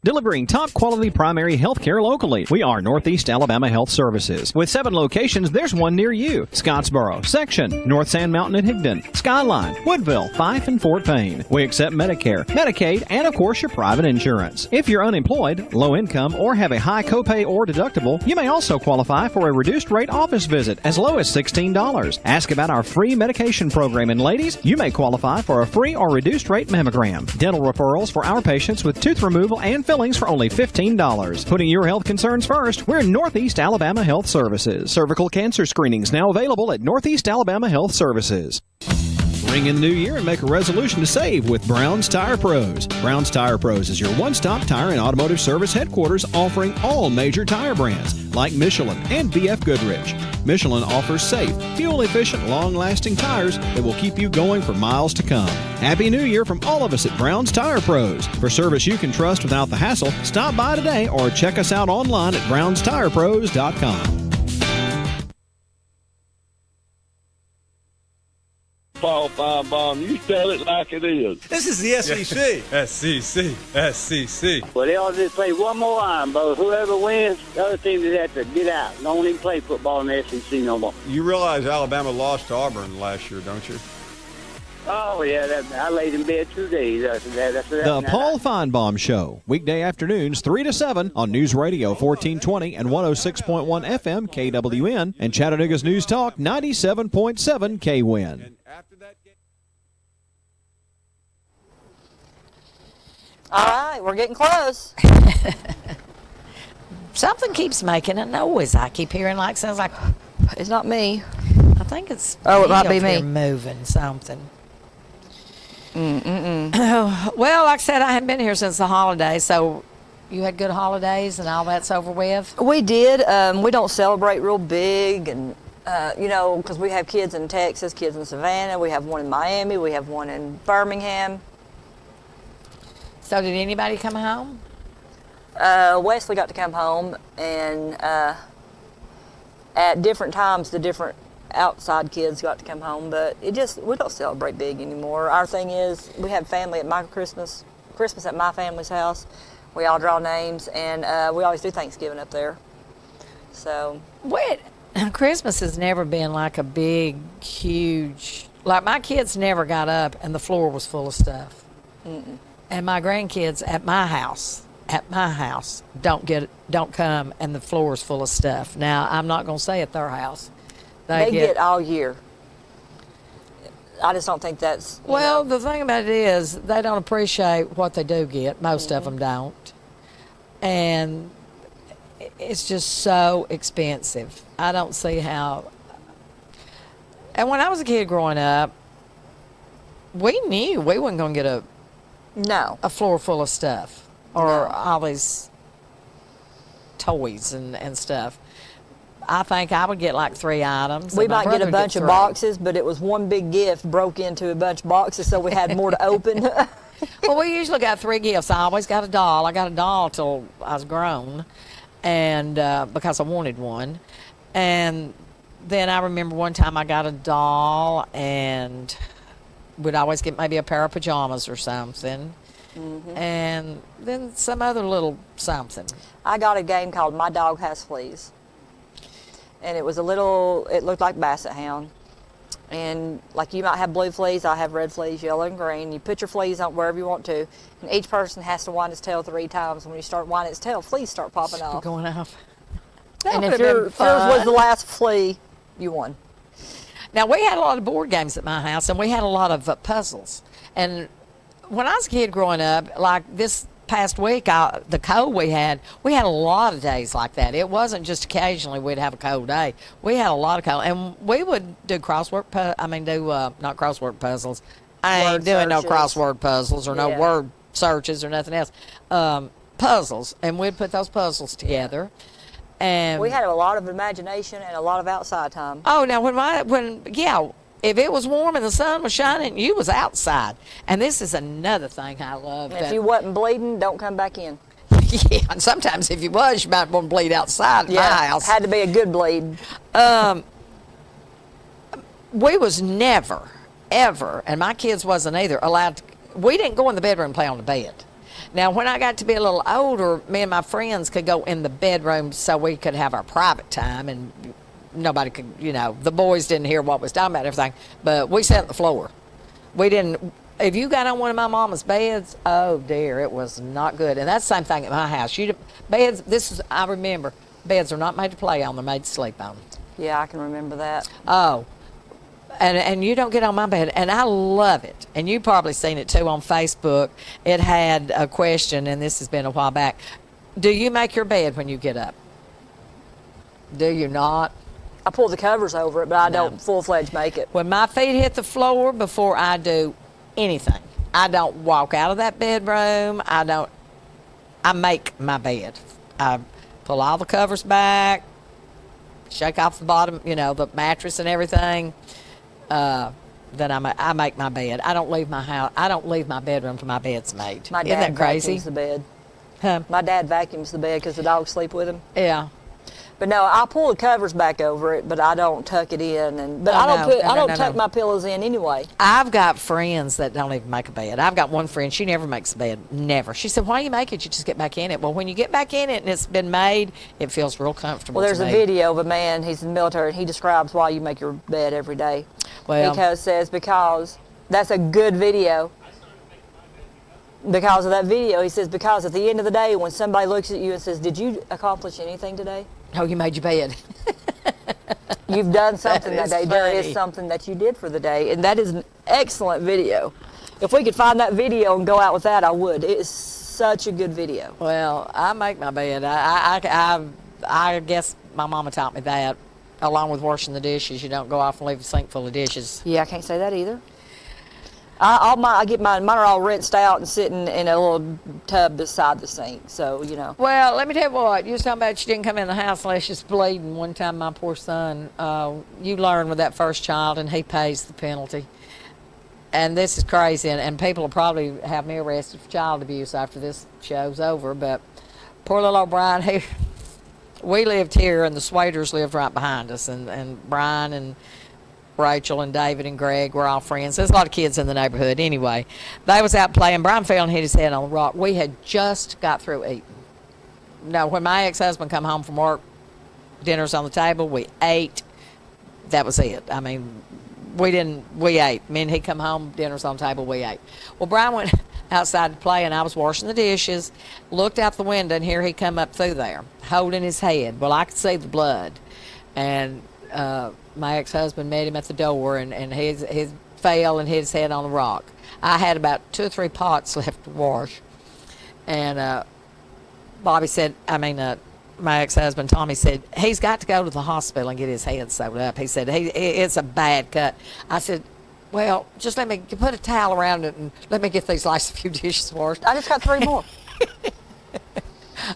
Delivering top-quality primary health care locally. We are Northeast Alabama Health Services. With 7 locations, there's one near you. Scottsboro, Section, North Sand Mountain at Higdon, Skyline, Woodville, Fife, and Fort Payne. We accept Medicare, Medicaid, and of course your private insurance. If you're unemployed, low income, or have a high copay or deductible, you may also qualify for a reduced rate office visit as low as $16. Ask about our free medication program, and ladies, you may qualify for a free or reduced rate mammogram. Dental referrals for our patients with tooth removal and fillings for only $15. Putting your health concerns first, we're Northeast Alabama Health Services. Cervical cancer screenings now available at Northeast Alabama Health Services. Ring in the new year and make a resolution to save with Brown's Tire Pros. Brown's Tire Pros is your one-stop tire and automotive service headquarters offering all major tire brands like Michelin and BF Goodrich. Michelin offers safe, fuel-efficient, long-lasting tires that will keep you going for miles to come. Happy New Year from all of us at Brown's Tire Pros. For service you can trust without the hassle, stop by today or check us out online at brownstirePros.com. Paul Feinbaum, you tell it like it is. This is the SEC. SEC. Well, they ought to just play one more line, but whoever wins, the other team just have to get out. Don't even play football in the SEC no more. You realize Alabama lost to Auburn last year, don't you? Oh, yeah, I laid in bed 2 days. The Paul Feinbaum Show, weekday afternoons 3 to 7 on News Radio 1420 and 106.1 FM KWN and Chattanooga's News Talk 97.7 KWN. All right, we're getting close. Something keeps making a noise. I keep hearing sounds like it's not me. I think it's it might be me moving something. Well, like I said, I hadn't been here since the holidays, so you had good holidays and all that's over with? We did. We don't celebrate real big, and because we have kids in Texas, kids in Savannah, we have one in Miami, we have one in Birmingham. So did anybody come home? Wesley got to come home, and at different times the different outside kids got to come home, but we don't celebrate big anymore. Our thing is we have family at Christmas at my family's house. We all draw names, and we always do Thanksgiving up there. So Christmas has never been like a big, huge, like my kids never got up and the floor was full of stuff. Mm-mm. And my grandkids at my house don't come and the floor is full of stuff. Now, I'm not going to say at their house. They get all year. I just don't think that's... Well, the thing about it is they don't appreciate what they do get. Most of them don't. And it's just so expensive. I don't see how... And when I was a kid growing up, we knew we weren't going to get a floor full of stuff or all these toys and stuff. I think I would get like 3 items. We might get a bunch of boxes, but it was one big gift broke into a bunch of boxes, so we had more to open. Well, we usually got 3 gifts. I always got a doll. I got a doll till I was grown, and because I wanted one. And then I remember one time I got a doll, and would always get maybe a pair of pajamas or something. Mm-hmm. And then some other little something. I got a game called My Dog Has Fleas. And it was it looked like Basset Hound. And like you might have blue fleas, I have red fleas, yellow and green. You put your fleas on wherever you want to, and each person has to wind its tail 3 times. When you start winding its tail, fleas start popping off. Going off. And if yours was the last flea, you won. Now, we had a lot of board games at my house, and we had a lot of puzzles. And when I was a kid growing up, like this past week, the cold we had a lot of days like that. It wasn't just occasionally we'd have a cold day. We had a lot of cold, and we would do not crossword puzzles. I ain't doing no crossword puzzles or no word searches or nothing else. Puzzles, and we'd put those puzzles together. And we had a lot of imagination and a lot of outside time. Oh, now if it was warm and the sun was shining, you was outside. And this is another thing I love. And if you wasn't bleeding, don't come back in. Yeah, and sometimes if you was, you might want to bleed outside my house. Had to be a good bleed. We was never, ever, and my kids wasn't either, allowed to, we didn't go in the bedroom and play on the bed. Now, when I got to be a little older, me and my friends could go in the bedroom so we could have our private time, and nobody could, the boys didn't hear what was talking about everything, but we sat on the floor. We didn't, if you got on one of my mama's beds, oh dear, it was not good. And that's the same thing at my house. I remember, beds are not made to play on, they're made to sleep on. Yeah, I can remember that. Oh, and you don't get on my bed, and I love it. And you've probably seen it too on Facebook. It had a question, and this has been a while back. Do you make your bed when you get up? Do you not? I pull the covers over it, but I don't full-fledged make it. When my feet hit the floor before I do anything, I don't walk out of that bedroom. I make my bed. I pull all the covers back, shake off the bottom, the mattress and everything. Then I make my bed. I don't leave my house. I don't leave my bedroom till my bed's made. My dad Isn't that crazy? vacuums the bed. Huh? My dad vacuums the bed because the dogs sleep with him. Yeah. But no, I'll pull the covers back over it, but I don't tuck it in. I don't tuck my pillows in anyway. I've got friends that don't even make a bed. I've got one friend, she never makes a bed, never. She said, why do you make it? You just get back in it. Well, when you get back in it and it's been made, it feels real comfortable. Well, there's a video of a man, he's in the military, and he describes why you make your bed every day. Well, because that's a good video. Because of that video, he says, because at the end of the day, when somebody looks at you and says, did you accomplish anything today? Oh, you made your bed. You've done something that day. Funny. There is something that you did for the day, and that is an excellent video. If we could find that video and go out with that, I would. It is such a good video. Well, I make my bed. I guess my mama taught me that. Along with washing the dishes, you don't go off and leave a sink full of dishes. Yeah, I can't say that either. I get mine are all rinsed out and sitting in a little tub beside the sink, so, Well, let me tell you what, you was talking about you didn't come in the house unless you're bleeding. One time, my poor son, you learn with that first child, and he pays the penalty. And this is crazy, and people will probably have me arrested for child abuse after this show's over, but poor little O'Brien, we lived here, and the Swaders lived right behind us, and Brian and Rachel and David and Greg were all friends. There's a lot of kids in the neighborhood anyway. They was out playing. Brian fell and hit his head on the rock. We had just got through eating. Now, when my ex-husband come home from work, dinner's on the table, we ate. That was it. I mean, we ate. Me and he come home, dinner's on the table, we ate. Well, Brian went outside to play, and I was washing the dishes, looked out the window, and here he come up through there, holding his head. Well, I could see the blood. And my ex-husband met him at the door, and he fell and hit his head on the rock. I had about 2 or 3 pots left to wash. And Bobby said, my ex-husband, Tommy, said, he's got to go to the hospital and get his head sewed up. He said, it's a bad cut. I said, well, just let me put a towel around it and let me get these last few dishes washed. I just got 3 more.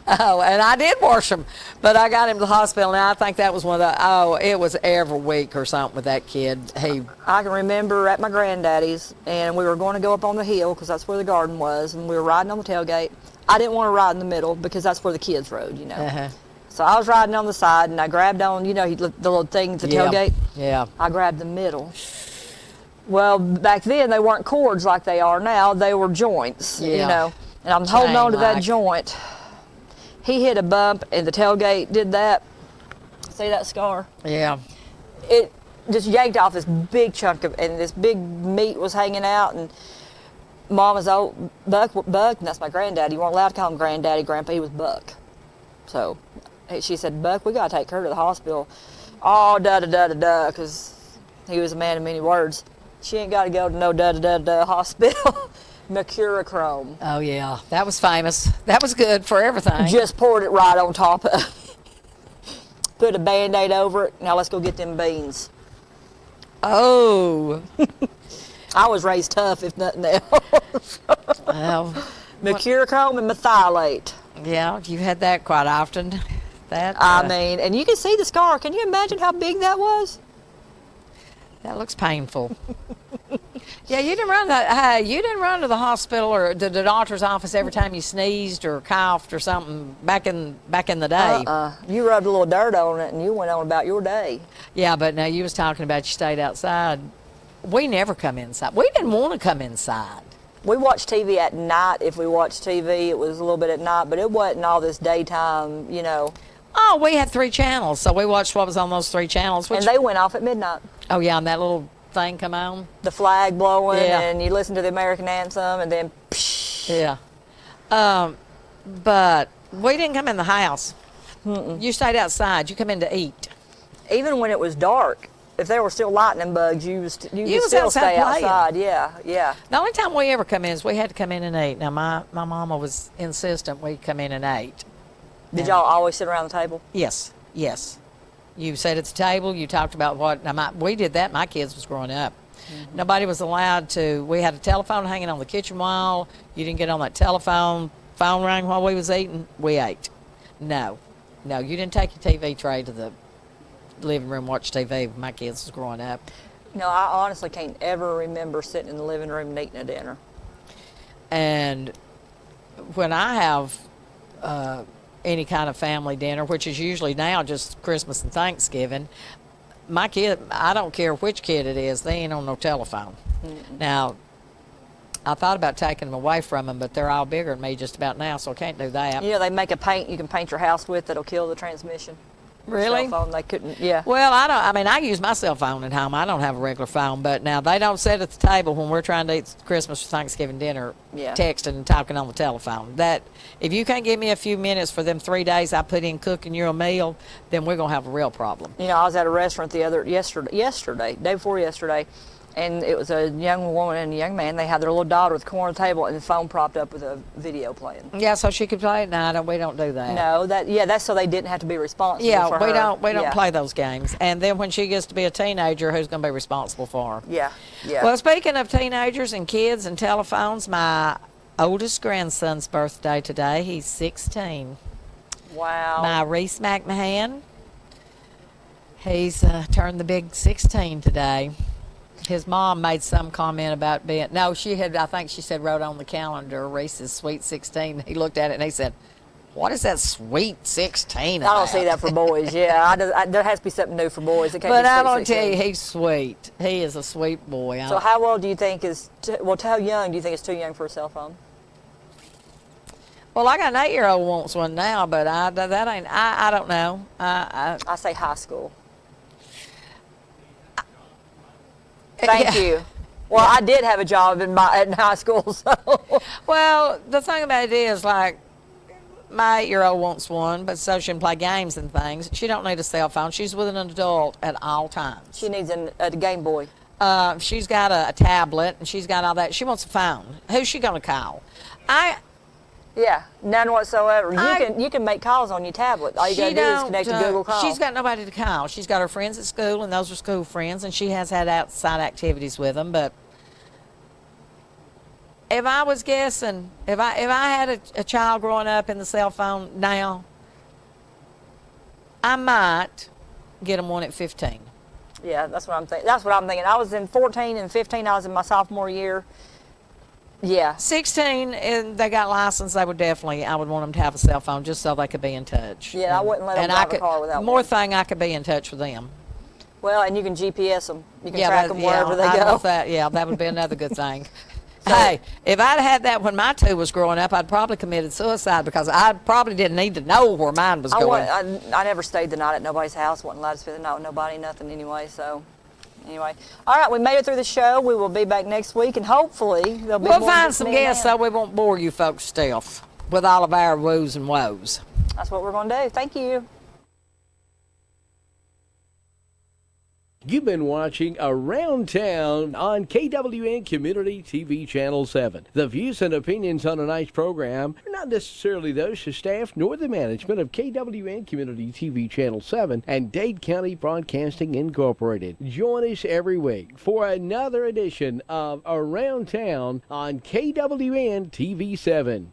Oh, and I did wash them, but I got him to the hospital, and I think that was one of the, it was every week or something with that kid. I can remember at my granddaddy's, and we were going to go up on the hill because that's where the garden was, and we were riding on the tailgate. I didn't want to ride in the middle because that's where the kids rode, Uh-huh. So I was riding on the side, and I grabbed on, the little thing, the tailgate. Yeah. I grabbed the middle. Well, back then, they weren't cords like they are now. They were joints, and I'm holding on to that joint. He hit a bump, and the tailgate did that. See that scar? Yeah. just yanked off this big chunk of, and this big meat was hanging out, and Mom was, oh, Buck, and that's my granddaddy. You weren't allowed to call him granddaddy, Grandpa, he was Buck. So she said, Buck, we got to take her to the hospital. Oh, da-da-da-da-da, because he was a man of many words. She ain't got to go to no da-da-da-da hospital. Mercurochrome. Oh, yeah. That was famous. That was good for everything. Just poured it right on top of it. Put a Band-Aid over it. Now let's go get them beans. Oh. I was raised tough, if nothing else. Well, Mercurochrome and methylate. Yeah, you've had that quite often. That I mean, and you can see the scar. Can you imagine how big that was? That looks painful. Yeah, you didn't run to the hospital or the doctor's office every time you sneezed or coughed or something back in the day. You rubbed a little dirt on it and you went on about your day. Yeah, but now you was talking about you stayed outside. We never come inside. We didn't want to come inside. We watched TV at night. If we watched TV, it was a little bit at night, but it wasn't all this daytime, you know. Oh, we had 3 channels, so we watched what was on those 3 channels. And they went off at midnight. Oh, yeah, and that little thing come on. The flag blowing, Yeah. and you listen to the American anthem, and then Yeah. But we didn't come in the house. You stayed outside. You come in to eat. Even when it was dark, if there were still lightning bugs, you could still outside stay playing. outside. Yeah. The only time we ever come in is we had to come in and eat. Now, my mama was insistent we come in and ate. Did y'all always sit around the table? Yes. You sat at the table. You talked about what. Now, we did that. My kids was growing up. Nobody was allowed to. We had a telephone hanging on the kitchen wall. You didn't get on that telephone. Phone rang while we was eating. We ate. No, you didn't take your TV tray to the living room, watch TV when my kids was growing up. No, I honestly can't ever remember sitting in the living room and eating a dinner. And when I have any kind of family dinner, which is usually now just Christmas and Thanksgiving, my kid, I don't care which kid it is, they ain't on no telephone. Now, I thought about taking them away from them, but they're all bigger than me just about now, so I can't do that. You know, they make a paint you can paint your house with that'll kill the transmission. Really? Cell phone, they couldn't, yeah. Well, I use my cell phone at home. I don't have a regular phone, but now they don't sit at the table when we're trying to eat Christmas or Thanksgiving dinner, texting and talking on the telephone. That, if you can't give me a few minutes for them 3 days I put in cooking you a meal, then we're going to have a real problem. You know, I was at a restaurant yesterday, day before yesterday, and it was a young woman and a young man. They had their little daughter with corn on the table and the phone propped up with a video playing. Yeah, so she could play it. No, we don't do that. No, that's so they didn't have to be responsible for her. Yeah, we don't play those games. And then when she gets to be a teenager, who's going to be responsible for her? Yeah. Well, speaking of teenagers and kids and telephones, my oldest grandson's birthday today. He's 16. Wow. My Reese McMahon, he's turned the big 16 today. His mom made some comment about being, I think she said wrote on the calendar, Reese's Sweet 16. He looked at it and he said, what is that Sweet 16 about? I don't see that for boys, there has to be something new for boys. It can't But be I Sweet don't 16. tell you, he's sweet. He is a sweet boy. So how old do you think how young do you think is too young for a cell phone? Well, I got an 8-year-old wants one now, but I don't know. I say high school. Thank you. Well, I did have a job in high school, so. Well, the thing about it is, like, my 8-year-old wants one, but so she can play games and things. She don't need a cell phone. She's with an adult at all times. She needs a Game Boy. She's got a tablet, and she's got all that. She wants a phone. Who's she going to call? Yeah, none whatsoever. You can make calls on your tablet. All you got to do is connect to Google Call. She's got nobody to call. She's got her friends at school, and those are school friends, and she has had outside activities with them. But if I was guessing, if I had a child growing up in the cell phone now, I might get them one at 15. Yeah, that's what I'm thinking. I was in 14 and 15. I was in my sophomore year. Yeah. 16, and they got licensed, I would want them to have a cell phone just so they could be in touch. Yeah, I wouldn't let them drive a car without one. I could be in touch with them. Well, and you can GPS them. You can track them wherever they go. That would be another good thing. Hey, if I'd had that when my 2 was growing up, I'd probably committed suicide because I probably didn't need to know where mine was going. I never stayed the night at nobody's house. Wasn't allowed to spend the night with nobody, nothing anyway, so. Anyway, all right, we made it through the show. We will be back next week, and hopefully there'll be We'll more find just some me and guests Ann. so we won't bore you folks still with all of our woos and woes. That's what we're going to do. Thank you. You've been watching Around Town on KWN Community TV Channel 7. The views and opinions on tonight's program are not necessarily those of staff nor the management of KWN Community TV Channel 7 and Dade County Broadcasting Incorporated. Join us every week for another edition of Around Town on KWN TV 7.